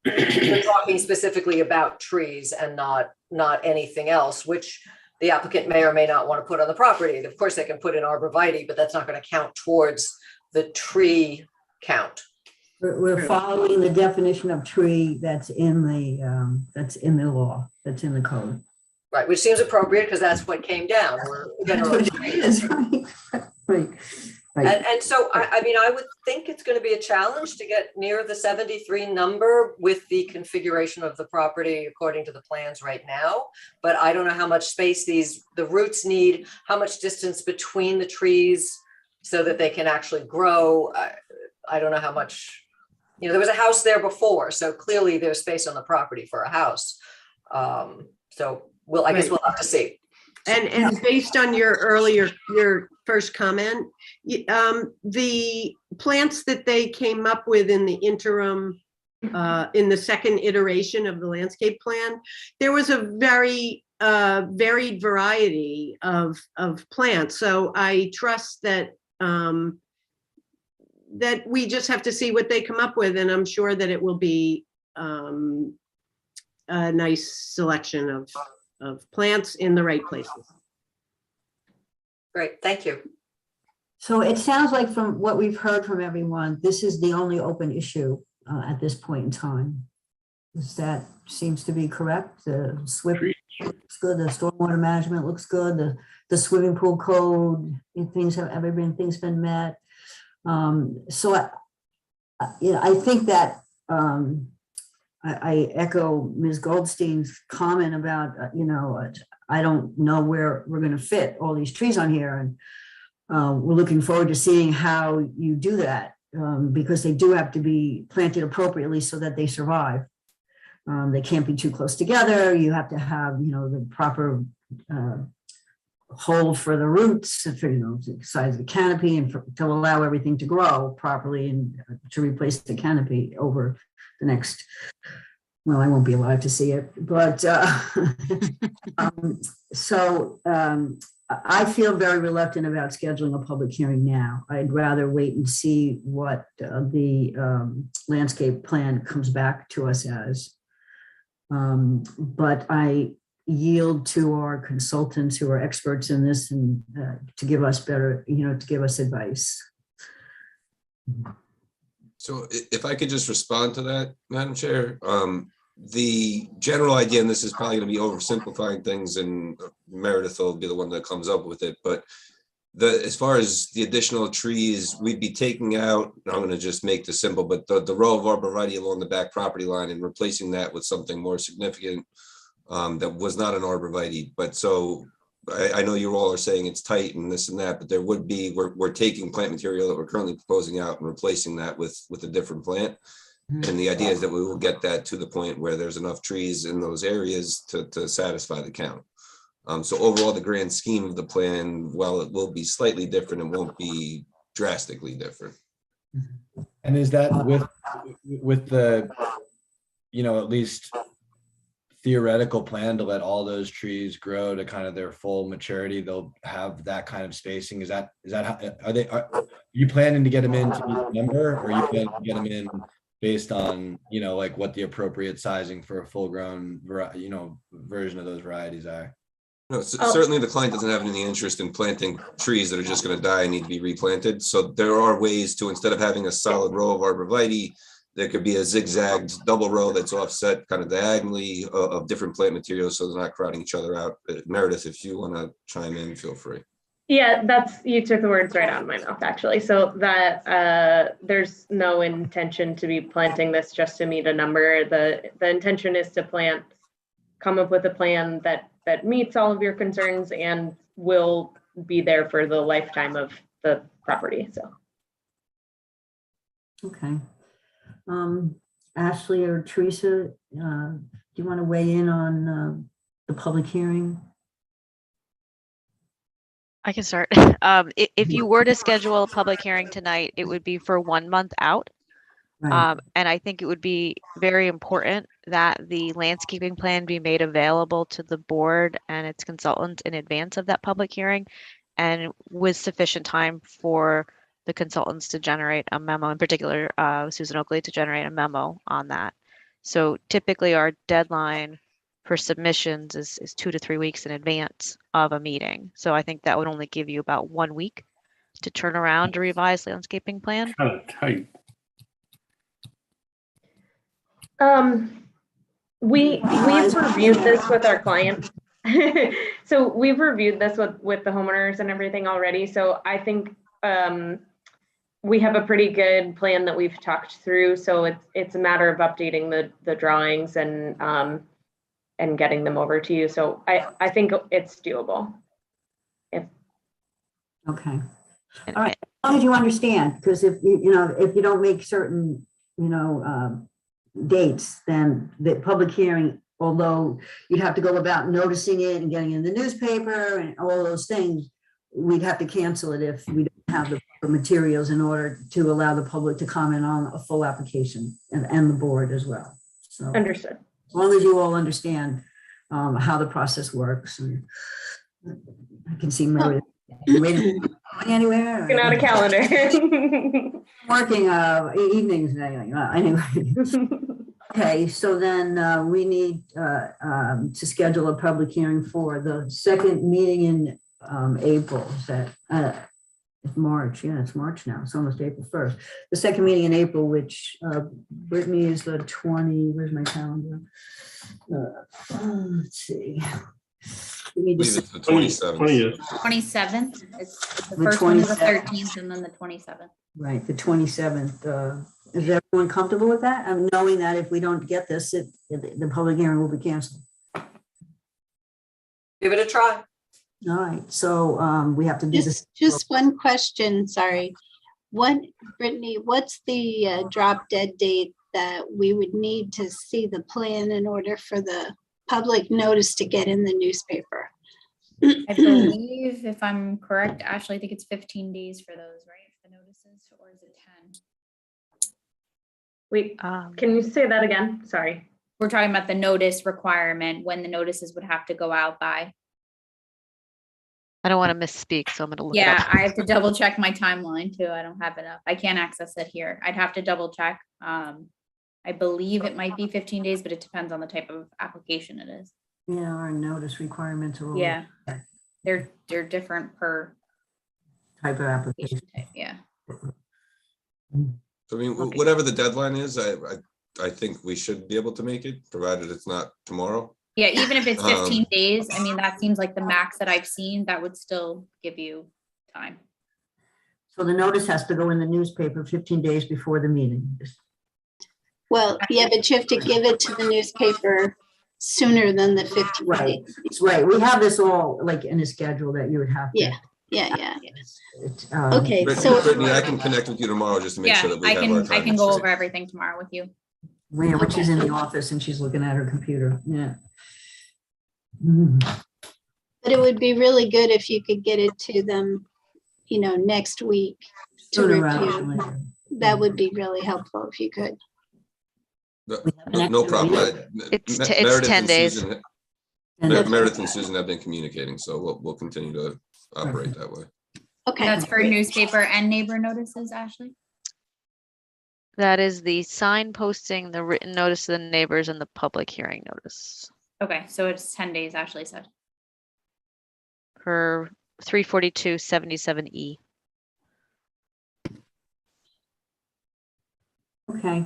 we're talking specifically about trees and not anything else, which the applicant may or may not want to put on the property. Of course, they can put in arborvitae, but that's not going to count towards the tree count. We're following the definition of tree that's in the law, that's in the code. Right, which seems appropriate because that's what came down. We're That's generally. what it is, right? Right, right. And so, I mean, I would think it's going to be a challenge to get near the 73 number with the configuration of the property according to the plans right now. But I don't know how much space the roots need, how much distance between the trees so that they can actually grow. I don't know how much, there was a house there before, so clearly there's space on the property for a house. So I guess we'll have to see. And based on your first comment, the plants that they came up with in the interim, in the second iteration of the landscape plan, there was a very varied variety of plants. So I trust that that we just have to see what they come up with, and I'm sure that it will be a nice selection of plants in the right places. Great, thank you. So it sounds like from what we've heard from everyone, this is the only open issue at this point in time. That seems to be correct. The SWIP looks good, the stormwater management looks good, the swimming pool code, everything's been met. So I think that I echo Ms. Goldstein's comment about, I don't know where we're going to fit all these trees on here. And we're looking forward to seeing how you do that, because they do have to be planted appropriately so that they survive. They can't be too close together. You have to have, the proper hole for the roots, for, the size of the canopy, and to allow everything to grow properly and to replace the canopy over the next, well, I won't be alive to see it, but I feel very reluctant about scheduling a public hearing now. I'd rather wait and see what the landscape plan comes back to us as. But I yield to our consultants who are experts in this and to give us better, to give us advice. So if I could just respond to that, Madam Chair, the general idea, and this is probably going to be oversimplifying things, and Meredith will be the one that comes up with it, but as far as the additional trees, we'd be taking out, I'm going to just make this simple, but the row of arborvitae along the back property line and replacing that with something more significant that was not an arborvitae. But so I know you all are saying it's tight and this and that, but there would be, we're taking plant material that we're currently proposing out and replacing that with a different plant. And the idea is that we will get that to the point where there's enough trees in those areas to satisfy the count. So overall, the grand scheme of the plan, while it will be slightly different, it won't be drastically different. And is that with the, at least theoretical plan to let all those trees grow to kind of their full maturity, they'll have that kind of spacing? Is that how, are you planning to get them in to meet the number, or are you planning to get them in based on, like what the appropriate sizing for a full grown, version of those varieties are? No, certainly the client doesn't have any interest in planting trees that are just going to die and need to be replanted. So there are ways to, instead of having a solid row of arborvitae, there could be a zigzagged double row that's offset kind of diagonally of different plant materials, so they're not crowding each other out. Meredith, if you want to chime in, feel free. Yeah, you took the words right out of my mouth, actually. So that there's no intention to be planting this just to meet a number. The intention is to come up with a plan that meets all of your concerns and will be there for the lifetime of the property. So. Okay. Ashley or Teresa, do you want to weigh in on the public hearing? I can start. If you were to schedule a public hearing tonight, it would be for 1 month out. Right. And I think it would be very important that the landscaping plan be made available to the board and its consultants in advance of that public hearing, and with sufficient time for the consultants to generate a memo, in particular, Susan Oakley, to generate a memo on that. So typically our deadline for submissions is 2 to 3 weeks in advance of a meeting. So I think that would only give you about 1 week to turn around a revised landscaping plan. Kind of tight. We've reviewed this with our client So we've reviewed this with the homeowners and everything already. So I think we have a pretty good plan that we've talked through. So it's a matter of updating the drawings and getting them over to you. So I think it's doable. Okay. All right. As long as you understand, because if you don't make certain, dates, then the public hearing, although you'd have to go about noticing it and getting in the newspaper and all those things, we'd have to cancel it if we don't have the materials in order to allow the public to comment on a full application and the board as well. So Understood. as long as you all understand how the process works, and I can see Meredith. Going anywhere? Looking at a calendar. Working evenings anyway. Okay, so then we need to schedule a public hearing for the second meeting in April. Is that it's March? Yeah, it's March now. It's almost April 1st. The second meeting in April, which Brittany is the 20. Where's my calendar? Let's see. We need believe to it's the 27th. 27th. It's the The first one is the 27th. 13th and then the 27th. Right, the 27th. Is everyone comfortable with that? I'm knowing that if we don't get this, the public hearing will be canceled. Give it a try. All right, so we have to do this. Just one question, sorry. Brittany, what's the drop dead date that we would need to see the plan in order for the public notice to get in the newspaper? I believe, if I'm correct, Ashley, I think it's 15 days for those, right? The notices, or is it 10? Wait, can you say that again? Sorry. We're talking about the notice requirement, when the notices would have to go out by. I don't want to misspeak, so I'm going to look it Yeah, up. I have to double check my timeline too. I don't have it up. I can't access it here. I'd have to double check. I believe it might be 15 days, but it depends on the type of application it is. Yeah, our notice requirements are all Yeah, they're different per type of application. application type. Yeah. So, I mean, whatever the deadline is, I think we should be able to make it, provided it's not tomorrow. Yeah, even if it's 15 days, I mean, that seems like the max that I've seen. That would still give you time. So the notice has to go in the newspaper 15 days before the meeting. Well, yeah, but you have to give it to the newspaper sooner than the 15 Right, days. it's right. We have this all like in a schedule that you would have to. Yeah. It's, Okay, Brittany, I can connect with you tomorrow just to make Yeah, sure that we I have our can time. go over everything tomorrow with you. When she's in the office and she's looking at her computer, yeah. Mhm. But it would be really good if you could get it to them, next week to Sooner rather review. than later. That would be really helpful if you could. No problem. It's Meredith 10 and days. Susan- And Meredith and Susan have been communicating, so we'll continue to operate that way. Okay. That's for newspaper and neighbor notices, Ashley? That is the sign posting, the written notice to the neighbors, and the public hearing notice Okay, so it's 10 days, Ashley said. for 342-77E. Okay,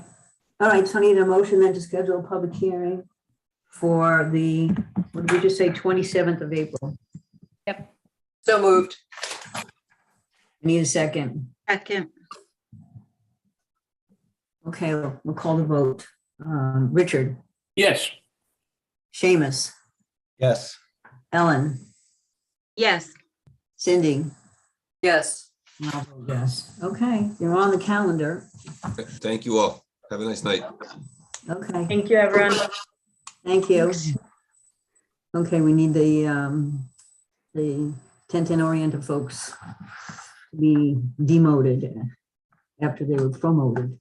all right, so I need a motion then to schedule a public hearing for the, what did we just say, 27th of April? So moved. I need a second. Second, Okay, we'll call the vote. Richard, Yes. Seamus, Yes. Ellen, yes. Cindy. Yes. and I'll vote yes. Okay, you're on the calendar. Thank you all. Have a nice night. Okay, Thank you, everyone. thank you. Okay, we need the 1010 Oriental folks to be demoted after they were promoted.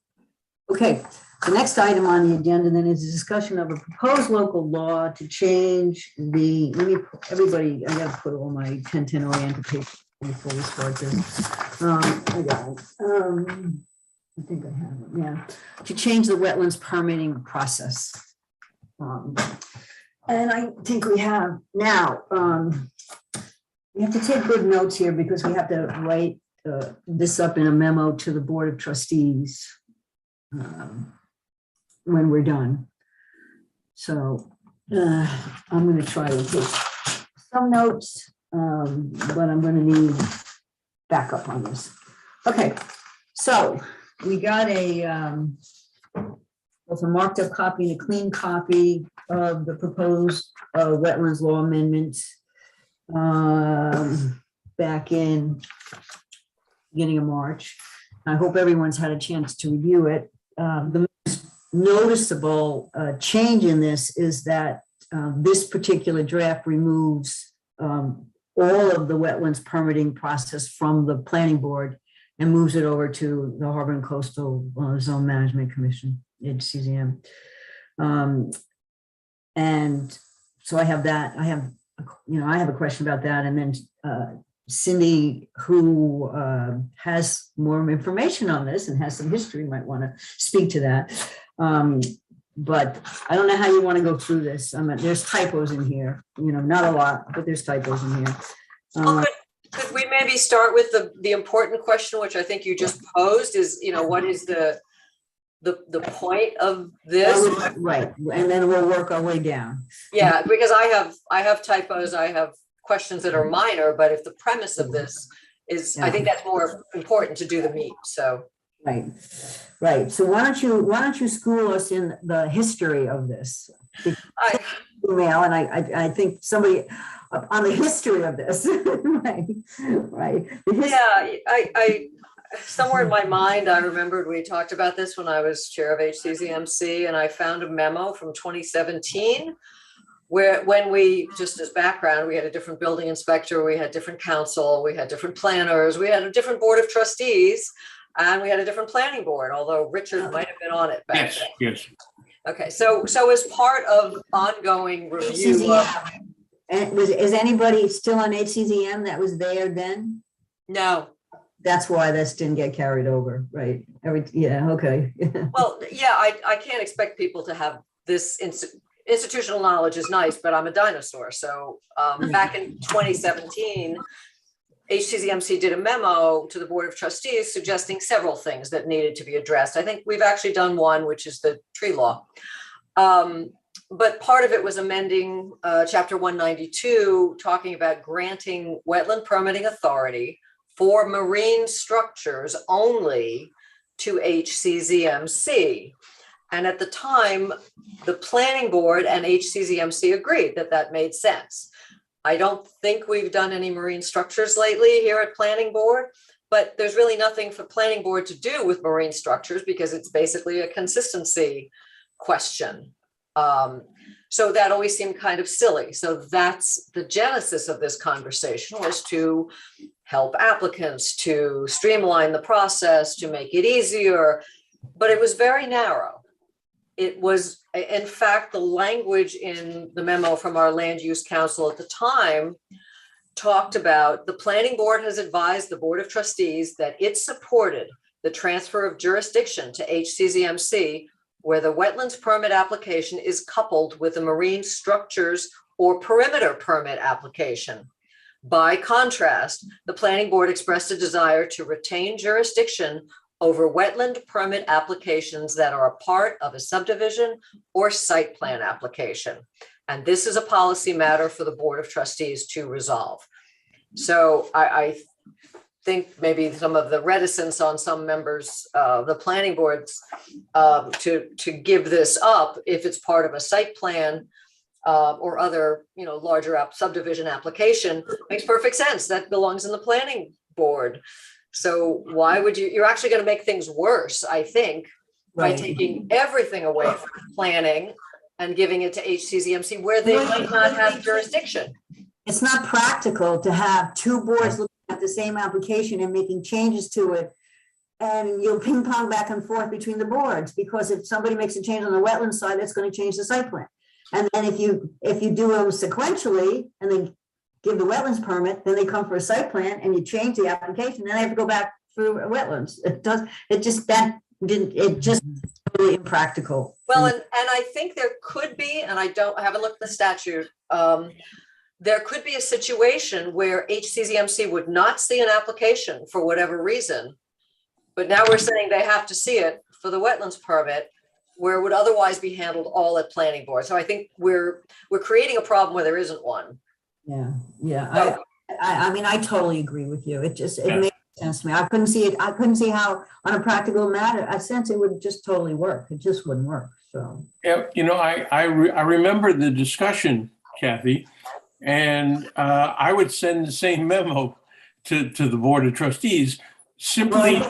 Okay, the next item on the agenda then is a discussion of a proposed local law to change the, everybody, I gotta put all my 1010 Oriental papers before we start this. I got it. I think I have it, yeah. To change the wetlands permitting process. And I think we have now, we have to take good notes here because we have to write this up in a memo to the Board of Trustees when we're done. So I'm going to try to take some notes, but I'm gonna need backup on this. Okay, so we got both a marked up copy and a clean copy of the proposed wetlands law amendments back in beginning of March. I hope everyone's had a chance to review it. The most noticeable change in this is that this particular draft removes all of the wetlands permitting process from the planning board and moves it over to the Harbor and Coastal Zone Management Commission, HCZM. And so I have that. I have a question about that. And then Cindy, who has more information on this and has some history, might want to speak to that. But I don't know how you want to go through this. I mean, there's typos in here, not a lot, but there's typos in here. Well, could we maybe start with the important question, which I think you just posed, is, what is the point of this? Right, and then we'll work our way down. Yeah, because I have typos, I have questions that are minor, but if the premise of this is, I think that's more important to do the meat, so. Right. So why don't you school us in the history of this? Email, and I think somebody on the history of this, right? Yeah, I somewhere in my mind, I remembered we talked about this when I was chair of HCZMC, and I found a memo from 2017 where, when we, just as background, we had a different building inspector, we had different council, we had different planners, we had a different board of trustees, and we had a different planning board, although Richard might have been on it back then. Yes. Okay, so as part of ongoing review of, And is anybody still on HCZM that was there then? no. That's why this didn't get carried over, right? Okay. Well, yeah, I can't expect people to have this institutional knowledge is nice, but I'm a dinosaur. So back in 2017, HCZMC did a memo to the Board of Trustees suggesting several things that needed to be addressed. I think we've actually done one, which is the tree law. But part of it was amending Chapter 192, talking about granting wetland permitting authority for marine structures only to HCZMC. And at the time, the planning board and HCZMC agreed that that made sense. I don't think we've done any marine structures lately here at planning board, but there's really nothing for planning board to do with marine structures because it's basically a consistency question. So that always seemed kind of silly. So that's the genesis of this conversation, was to help applicants, to streamline the process, to make it easier, but it was very narrow. It was, in fact, the language in the memo from our land use council at the time talked about the planning board has advised the Board of Trustees that it supported the transfer of jurisdiction to HCZMC where the wetlands permit application is coupled with a marine structures or perimeter permit application. By contrast, the planning board expressed a desire to retain jurisdiction over wetland permit applications that are a part of a subdivision or site plan application. And this is a policy matter for the Board of Trustees to resolve. So I think maybe some of the reticence on some members of the planning boards to give this up if it's part of a site plan or other, larger subdivision application makes perfect sense. That belongs in the planning board. So why would you're actually going to make things worse, I think, by taking everything away from planning and giving it to HCZMC where they might not have jurisdiction. It's not practical to have two boards looking at the same application and making changes to it. And you'll ping pong back and forth between the boards, because if somebody makes a change on the wetland side, that's going to change the site plan. And then if you do them sequentially and then give the wetlands permit, then they come for a site plan and you change the application, then they have to go back through wetlands. It's just really impractical. Well, and I think there could be, and I haven't looked at the statute, there could be a situation where HCZMC would not see an application for whatever reason, but now we're saying they have to see it for the wetlands permit, where it would otherwise be handled all at planning board. So I think we're creating a problem where there isn't one. Yeah. I mean, I totally agree with you. It Yeah. makes sense to me. I couldn't see it. I couldn't see how on a practical matter, a sense it would just totally work. It just wouldn't work. So, Yeah, I remember the discussion, Kathy, and I would send the same memo to the Board of Trustees simply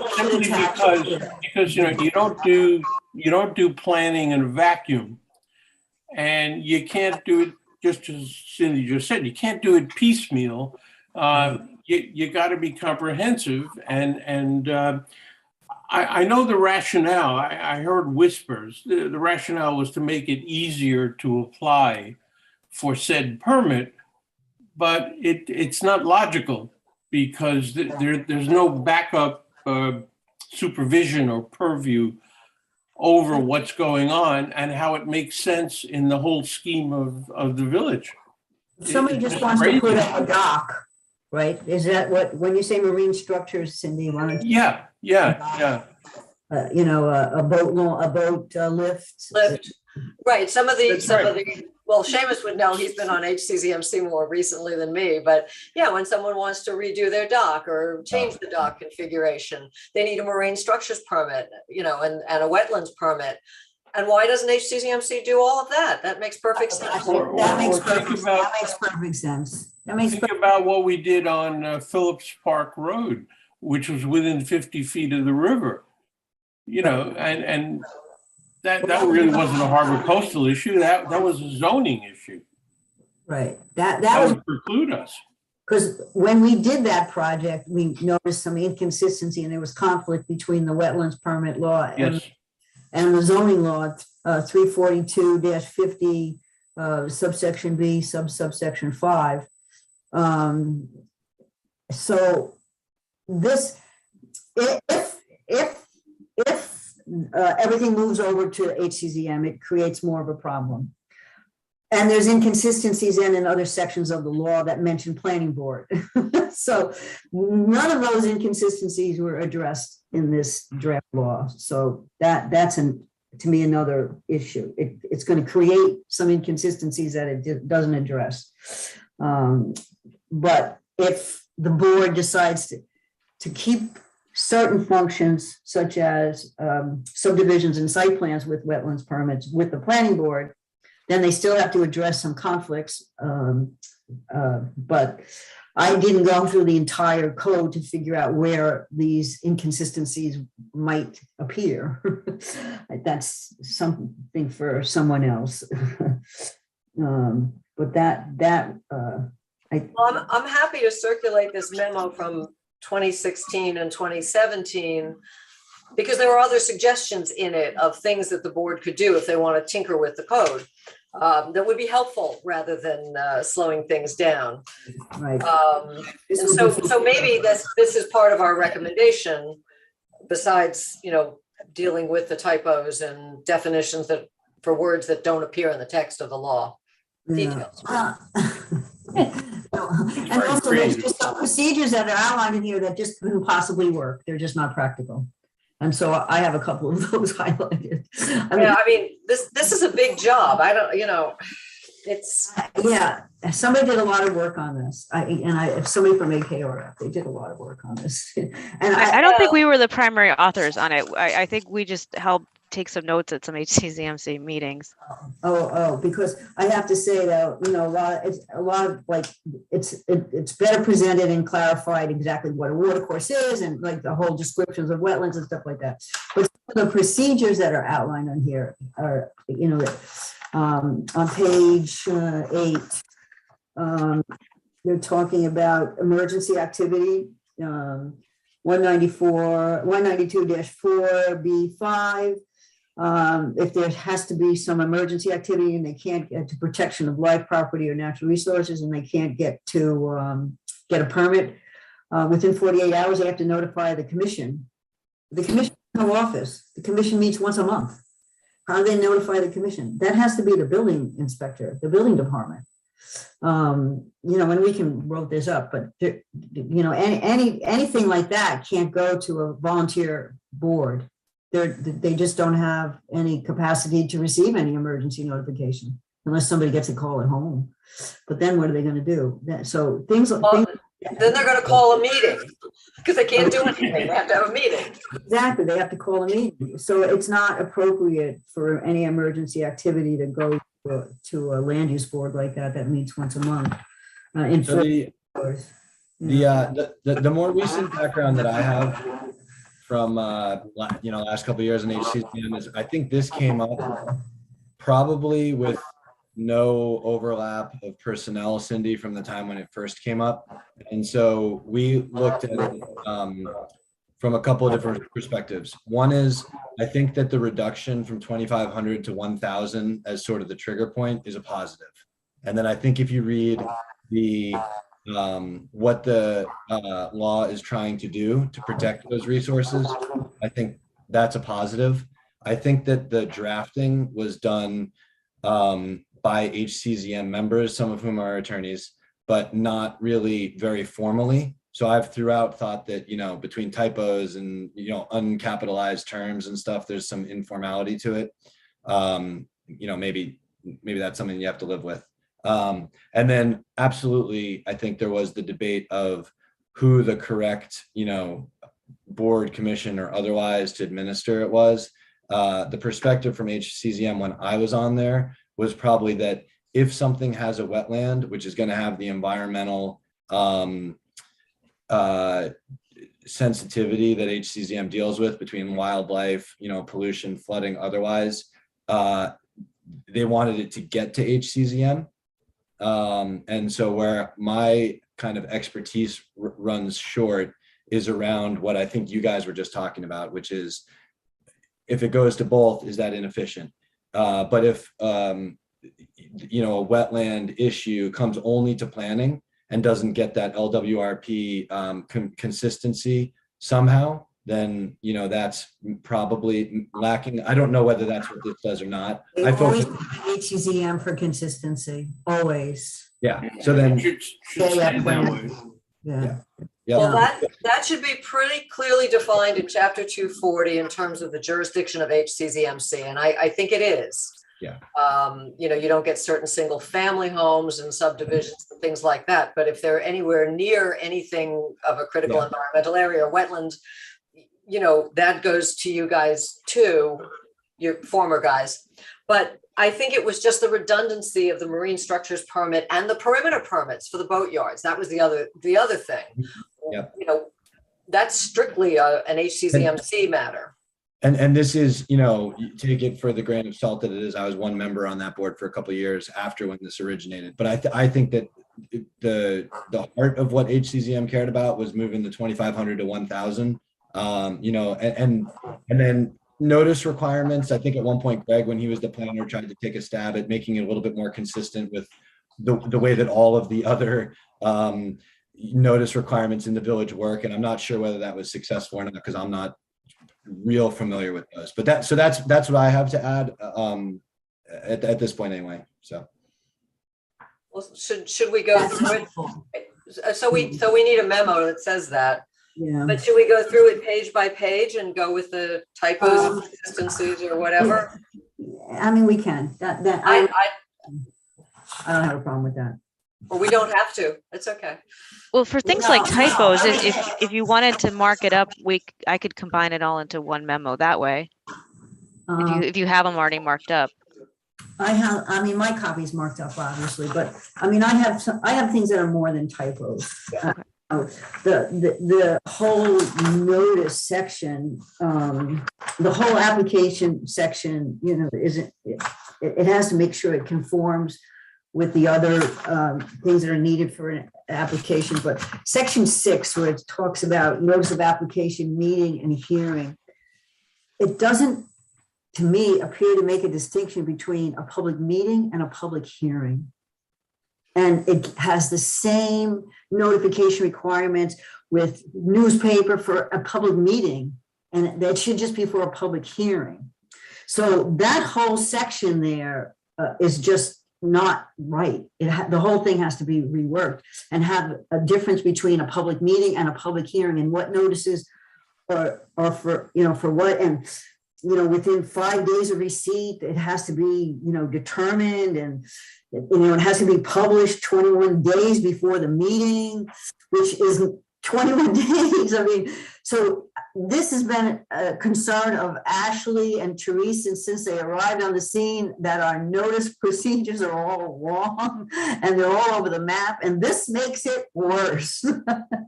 because you don't do planning in a vacuum, and you can't do it just as Cindy just said. You can't do it piecemeal. You got to be comprehensive, and I know the rationale. I heard whispers. The rationale was to make it easier to apply for said permit, but it's not logical because there's no backup supervision or purview over what's going on and how it makes sense in the whole scheme of the village. somebody It's just wants to put crazy. up a dock, right? Is that what, when you say marine structures, Cindy, why don't you, Yeah. a boat lift? Right, some of That's right. the, well, Seamus would know, he's been on HCZMC more recently than me, but yeah, when someone wants to redo their dock or change the dock configuration, they need a marine structures permit, and a wetlands permit. And why doesn't HCZMC do all of that? That makes perfect sense. That makes think perfect sense. That makes Think about what we did on Phillips Park Road, which was within 50 feet of the river. And that really wasn't a harbor coastal issue. That was a zoning issue. right. That That was would preclude us. because when we did that project, we noticed some inconsistency and there was conflict between the wetlands permit law Yes. and the zoning law, 342-50, subsection B, subsection 5. So this, if everything moves over to HCZM, it creates more of a problem. And there's inconsistencies in other sections of the law that mention planning board. So none of those inconsistencies were addressed in this draft law. So that's to me another issue. It's going to create some inconsistencies that it doesn't address. But if the board decides to keep certain functions such as subdivisions and site plans with wetlands permits with the planning board, then they still have to address some conflicts. But I didn't go through the entire code to figure out where these inconsistencies might appear. That's something for someone else. But Well, I'm happy to circulate this memo from 2016 and 2017 because there were other suggestions in it of things that the board could do if they want to tinker with the code that would be helpful rather than slowing things down. right. And so maybe this is part of our recommendation besides, dealing with the typos and definitions that for words that don't appear in the text of the law. Details. And also there's just some procedures that are outlined in here that just couldn't possibly work. They're just not practical. And so I have a couple of those highlighted. This is a big job. I don't, it's. Yeah, somebody did a lot of work on this. If somebody from AKRF, they did a lot of work on this. And I don't think we were the primary authors on it. I think we just helped take some notes at some HCZMC meetings. Because I have to say that, it's better presented and clarified exactly what a watercourse is and like the whole descriptions of wetlands and stuff like that. But the procedures that are outlined on here are, on page 8, they're talking about emergency activity, 192-4B5. If there has to be some emergency activity and they can't get to protection of life, property, or natural resources, and they can't get to get a permit within 48 hours, they have to notify the commission. The commission has no office. The commission meets once a month. How do they notify the commission? That has to be the building inspector, the building department. And we can wrote this up, but anything like that can't go to a volunteer board. They just don't have any capacity to receive any emergency notification. unless somebody gets a call at home. But then what are they gonna do? So things. Well, then they're gonna call a meeting, because they can't do anything, they have to have a meeting. Exactly, they have to call a meeting. So it's not appropriate for any emergency activity to go to a land use board like that meets once a month. In So 4 hours. the more recent background that I have from last couple of years in HCCM is I think this came up probably with no overlap of personnel, Cindy, from the time when it first came up. And so we looked at it from a couple of different perspectives. One is, I think that the reduction from 2,500 to 1,000 as sort of the trigger point is a positive. And then I think if you read the what the law is trying to do to protect those resources, I think that's a positive. I think that the drafting was done by HCZM members, some of whom are attorneys, but not really very formally. So I've throughout thought that, between typos and, uncapitalized terms and stuff, there's some informality to it. Maybe that's something you have to live with. And then absolutely, I think there was the debate of who the correct, board, commission, or otherwise to administer it was. The perspective from HCZM when I was on there was probably that if something has a wetland, which is going to have the environmental sensitivity that HCZM deals with between wildlife, pollution, flooding, otherwise, they wanted it to get to HCZM. And so where my kind of expertise runs short is around what I think you guys were just talking about, which is if it goes to both, is that inefficient? But if, a wetland issue comes only to planning and doesn't get that LWRP consistency somehow, then, that's probably lacking. I don't know whether that's what this does or not. They I always focus, HCZM for consistency, always. yeah. So then, Should stand that way. Yeah. yeah. Well, that should be pretty clearly defined in chapter 240 in terms of the jurisdiction of HCZMC, and I think it is. Yeah. You don't get certain single family homes and subdivisions and things like that, but if they're anywhere near anything of a critical environmental area or wetland, that goes to you guys too, your former guys. But I think it was just the redundancy of the marine structures permit and the perimeter permits for the boatyards. That was the other thing. Yeah. That's strictly an HCZMC matter. And this is, you take it for the grain of salt that it is. I was one member on that board for a couple of years after when this originated. But I think that the heart of what HCZM cared about was moving the 2,500 to 1,000. And then notice requirements. I think at one point, Greg, when he was the planner, tried to take a stab at making it a little bit more consistent with the way that all of the other notice requirements in the village work. And I'm not sure whether that was successful or not, because I'm not real familiar with those. But that's what I have to add at this point anyway. So. Well, should we go through it? So we need a memo that says that. Yeah. But should we go through it page by page and go with the typos and consistencies or whatever? I mean, we can. I don't have a problem with that. Well, we don't have to. It's okay. Well, for things like typos, if you wanted to mark it up, I could combine it all into one memo that way. If you have them already marked up. My copy's marked up, obviously, but I have things that are more than typos. Okay. The whole notice section, the whole application section, it has to make sure it conforms with the other things that are needed for an application. But section 6, where it talks about notice of application, meeting and hearing, it doesn't, to me, appear to make a distinction between a public meeting and a public hearing. And it has the same notification requirements with newspaper for a public meeting, and that should just be for a public hearing. So that whole section there is just not right. The whole thing has to be reworked and have a difference between a public meeting and a public hearing, and what notices are for what. And within 5 days of receipt, it has to be, determined, and, it has to be published 21 days before the meeting, which is 21 days. I mean, so this has been a concern of Ashley and Teresa since they arrived on the scene, that our notice procedures are all wrong and they're all over the map. And this makes it worse.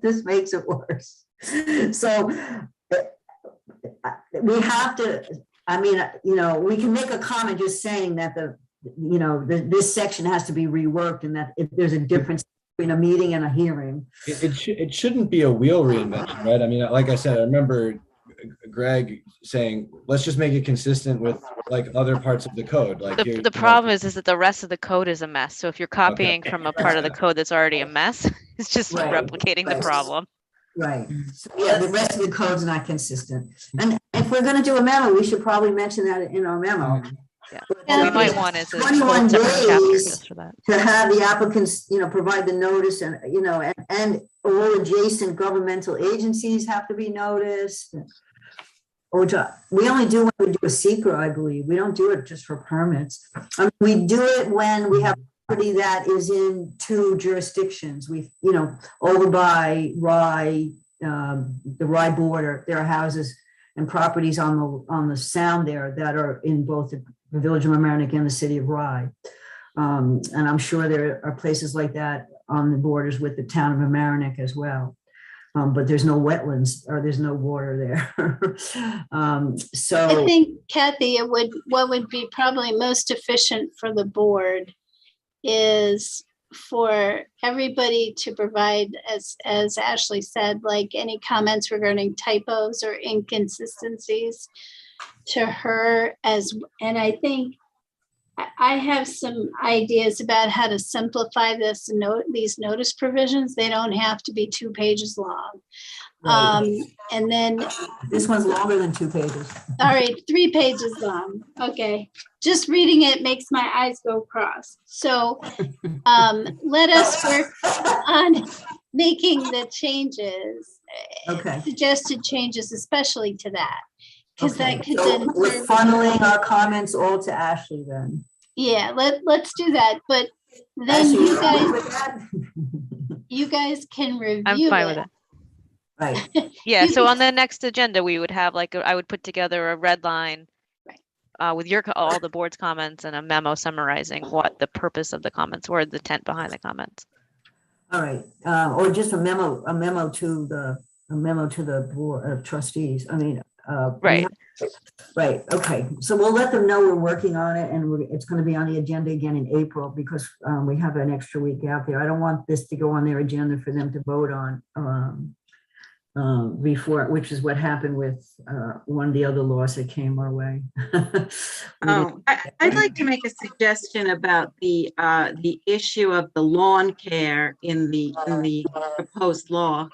This makes it worse. So we have to, we can make a comment just saying that this section has to be reworked, and that if there's a difference between a meeting and a hearing. It shouldn't be a wheel reinvention, right? I mean, like I said, I remember Greg saying, let's just make it consistent with like other parts of the code. Like The problem is that the rest of the code is a mess. So if you're copying from a part of the code that's already a mess, it's just replicating the problem. Right. So, yeah, the rest of the code's not consistent. And if we're going to do a memo, we should probably mention that in our memo. Yeah, we might want it to 21 days just for that. to have the applicants, provide the notice, and, and all adjacent governmental agencies have to be noticed. We only do when we do a secret, I believe. We don't do it just for permits. We do it when we have property that is in 2 jurisdictions. We, over by Rye, the Rye border, there are houses and properties on the sound there that are in both the village of Mamaroneck and the city of Rye. And I'm sure there are places like that on the borders with the town of Mamaroneck as well. But there's no wetlands, or there's no water there. So I think, Kathy, what would be probably most efficient for the board is for everybody to provide, as Ashley said, like any comments regarding typos or inconsistencies to her, and I think I have some ideas about how to simplify these notice provisions. They don't have to be 2 pages long. And then this one's longer than 2 pages. All right, 3 pages long. Okay. Just reading it makes my eyes go cross. So let us work on making the changes, suggested changes, especially to that. Because that could then we're funneling our comments all to Ashley then. Yeah, let's do that. But then you guys can review I'm fine with it. Right. Yeah, so on the next agenda, we would have I would put together a red line with all the board's comments and a memo summarizing what the purpose of the comments were, the intent behind the comments. All right, or just a memo to the board of trustees. I mean, right. Right. Okay. So we'll let them know we're working on it, and it's going to be on the agenda again in April, because we have an extra week out there. I don't want this to go on their agenda for them to vote on before, which is what happened with one of the other laws that came our way. I'd like to make a suggestion about the issue of the lawn care in the proposed law.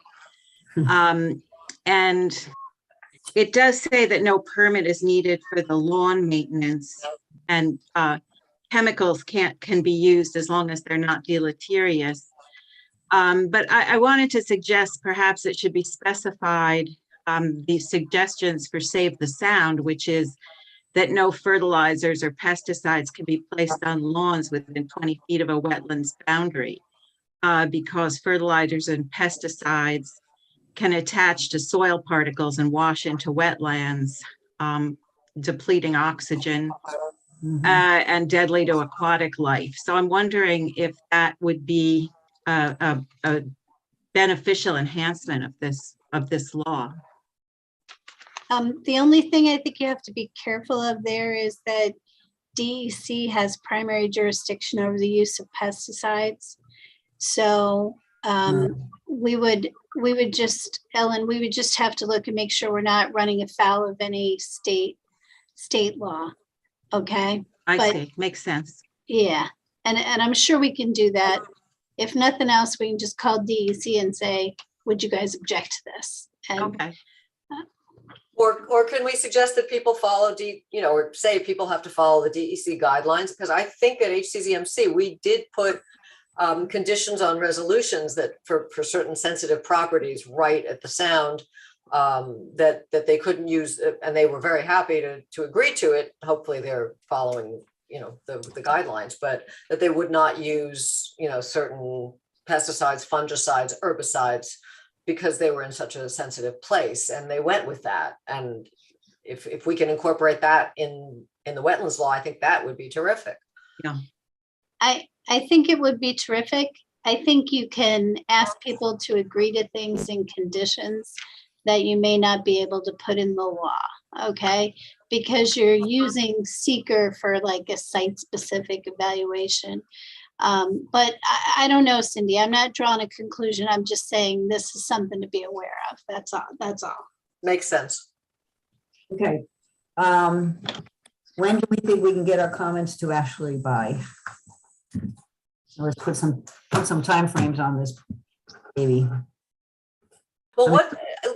And it does say that no permit is needed for the lawn maintenance, and chemicals can be used as long as they're not deleterious. But I wanted to suggest perhaps it should be specified, these suggestions for Save the Sound, which is that no fertilizers or pesticides can be placed on lawns within 20 feet of a wetlands boundary, because fertilizers and pesticides can attach to soil particles and wash into wetlands, depleting oxygen and deadly to aquatic life. So I'm wondering if that would be a beneficial enhancement of this law. The only thing I think you have to be careful of there is that DEC has primary jurisdiction over the use of pesticides. So we would just, Ellen, we would just have to look and make sure we're not running afoul of any state law. Okay. I see. Makes sense. Yeah. And I'm sure we can do that. If nothing else, we can just call DEC and say, would you guys object to this? And, okay. Or can we suggest that people follow or say people have to follow the DEC guidelines? Because I think at HCZMC, we did put conditions on resolutions that for certain sensitive properties right at the sound, that they couldn't use, and they were very happy to agree to it. Hopefully they're following, the guidelines, but that they would not use, certain pesticides, fungicides, herbicides, because they were in such a sensitive place, and they went with that. And if we can incorporate that in the wetlands law, I think that would be terrific. Yeah. I think it would be terrific. I think you can ask people to agree to things and conditions that you may not be able to put in the law, okay? Because you're using seeker for like a site-specific evaluation. But I don't know, Cindy, I'm not drawing a conclusion. I'm just saying this is something to be aware of. That's all. Makes sense. Okay. When do we think we can get our comments to Ashley by? So let's put some timeframes on this, baby. Well,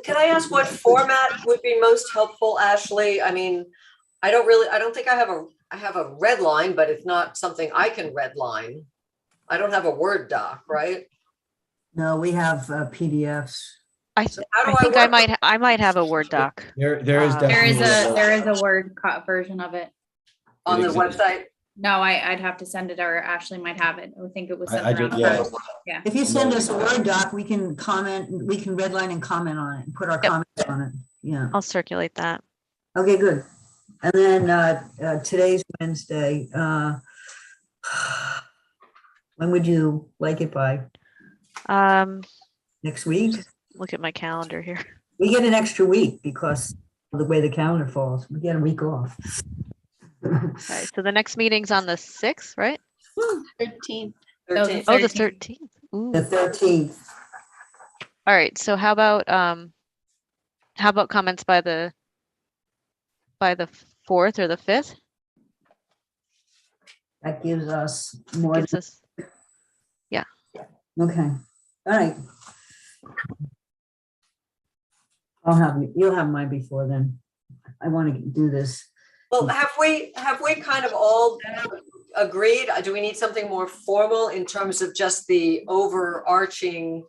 can I ask what format would be most helpful, Ashley? I mean, I don't think I have a red line, but it's not something I can red line. I don't have a Word doc, right? No, we have PDFs. I So how do think I I might have a Word doc. There is There is definitely there is a Word version of it. on the exists. website? No, I'd have to send it, or Ashley might have it. I think it was sent I around do- yeah. first. Yeah. If you send us a Word doc, we can comment, we can redline and comment on it and put our Yep. comments on it. Yeah. I'll circulate that. Okay, good. And then today's Wednesday. When would you like it by? Next week? Look at my calendar here. We get an extra week because of the way the calendar falls. We get a week off. Okay, so the next meeting's on the 6th, right? 13. 13th. Oh, the 13th. 13th. Ooh. The 13th. All right, so how about comments by the 4th or the 5th? That gives us more. Gives us, Okay, all right. You'll have mine before then. I want to do this. Well, have we kind of all agreed? Do we need something more formal in terms of just the overarching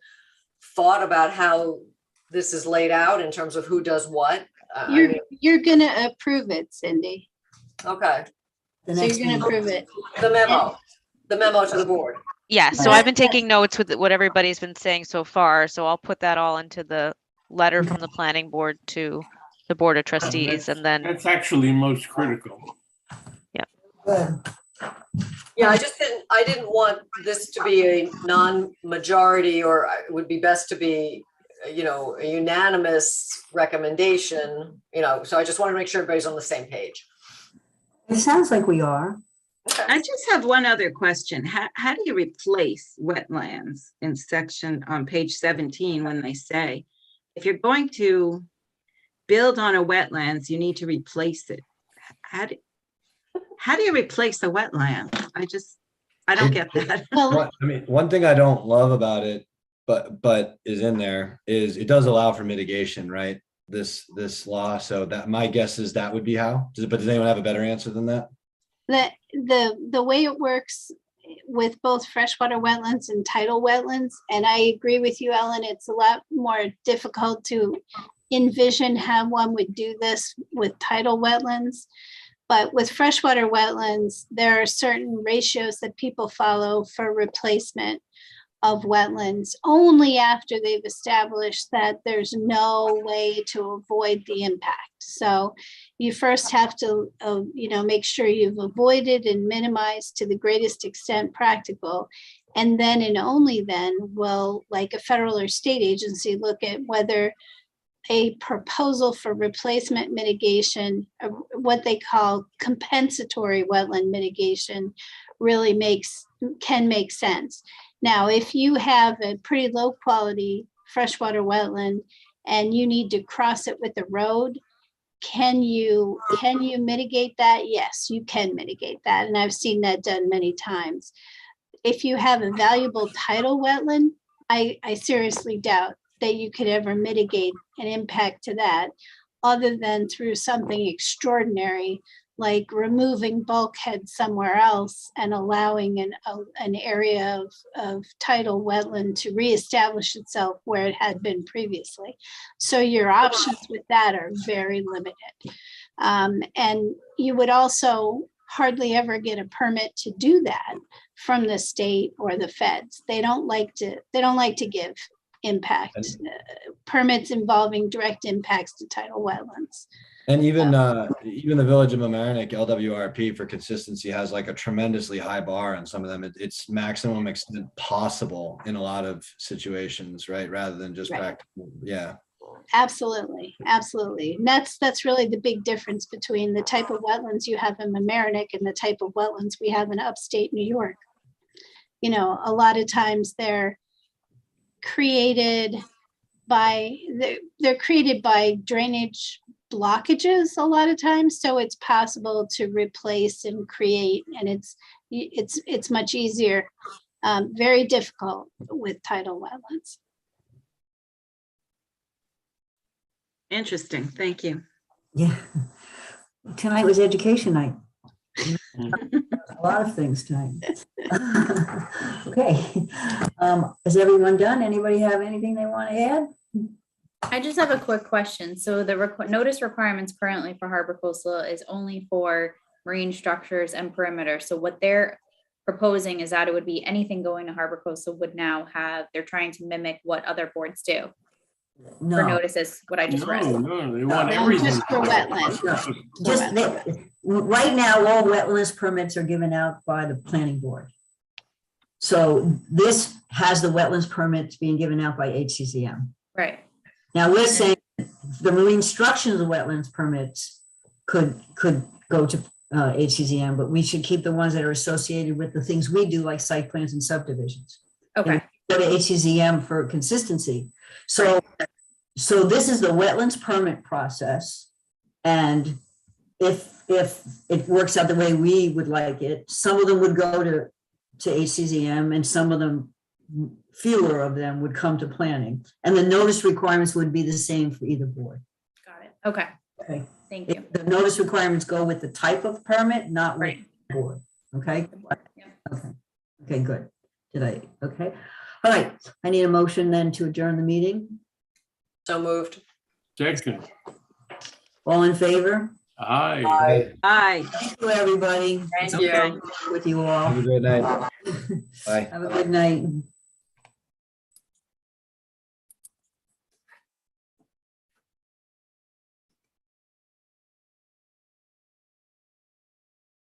thought about how this is laid out in terms of who does what? You're gonna approve it, Cindy. Okay, The So next you're gonna meeting. approve it. the memo to the board. yeah, so Right. I've been taking notes with what everybody's been saying so far, so I'll put that all into the letter from the planning board to the Board of Trustees, and then, That's actually most critical. Good. Yeah, I didn't want this to be a non-majority, or it would be best to be, a unanimous recommendation, so I just want to make sure everybody's on the same page. It sounds like we are. I just have one other question. How do you replace wetlands in section on page 17 when they say, if you're going to build on a wetlands, you need to replace it? How do you replace a wetland? I don't get that. Well, One thing I don't love about it, but is in there, is it does allow for mitigation, right? This law, so that my guess is that would be how. But does anyone have a better answer than that? the way it works with both freshwater wetlands and tidal wetlands, and I agree with you, Ellen, it's a lot more difficult to envision how one would do this with tidal wetlands. But with freshwater wetlands, there are certain ratios that people follow for replacement of wetlands only after they've established that there's no way to avoid the impact. So you first have to, make sure you've avoided and minimized to the greatest extent practical. And then and only then will, like a federal or state agency, look at whether a proposal for replacement mitigation, what they call compensatory wetland mitigation, really can make sense. Now, if you have a pretty low quality freshwater wetland and you need to cross it with a road, can you mitigate that? Yes, you can mitigate that. And I've seen that done many times. If you have a valuable tidal wetland, I seriously doubt that you could ever mitigate an impact to that other than through something extraordinary like removing bulkhead somewhere else and allowing an area of tidal wetland to reestablish itself where it had been previously. So your options with that are very limited. And you would also hardly ever get a permit to do that from the state or the feds. They don't like to give impact permits involving direct impacts to tidal wetlands. And even even the Village of Mamaroneck, LWRP for consistency has like a tremendously high bar on some of them. It's maximum extent possible in a lot of situations, right? Rather than just practical. Yeah. Absolutely, absolutely. And that's really the big difference between the type of wetlands you have in Mamaroneck and the type of wetlands we have in upstate New York. You know, a lot of times they're created by drainage blockages a lot of times, so it's possible to replace and create, and it's much easier. Very difficult with tidal wetlands. Interesting. Thank you. Yeah. Tonight was education night. A lot of things tonight. Okay. Is everyone done? Anybody have anything they want to add? I just have a quick question. So the notice requirements currently for Harbor Coastal is only for marine structures and perimeter. So what they're proposing is that it would be anything going to Harbor Coastal would now have, they're trying to mimic what other boards do. For No. notices, what I just read. No, they want No, everything. just for wetlands. Right now, all wetlands permits are given out by the planning board. So this has the wetlands permits being given out by HCCM. Right. Now we're saying the marine structures of wetlands permits could go to HCCM, but we should keep the ones that are associated with the things we do, like site plans and subdivisions. Okay. Go to HCCM for consistency. So this is the wetlands permit process. And if it works out the way we would like it, some of them would go to HCCM and some of them, fewer of them would come to planning. And the notice requirements would be the same for either board. Got it. Okay. Okay. Thank you. The notice requirements go with the type of permit, not with Right. the board. Okay. Yeah. Okay. Okay, good. Okay. All right. I need a motion then to adjourn the meeting. So moved. Second. All in favor? Aye. Bye. Thank you, everybody. Thank It's you. okay With you all. Have a great night. Bye. Have a good night.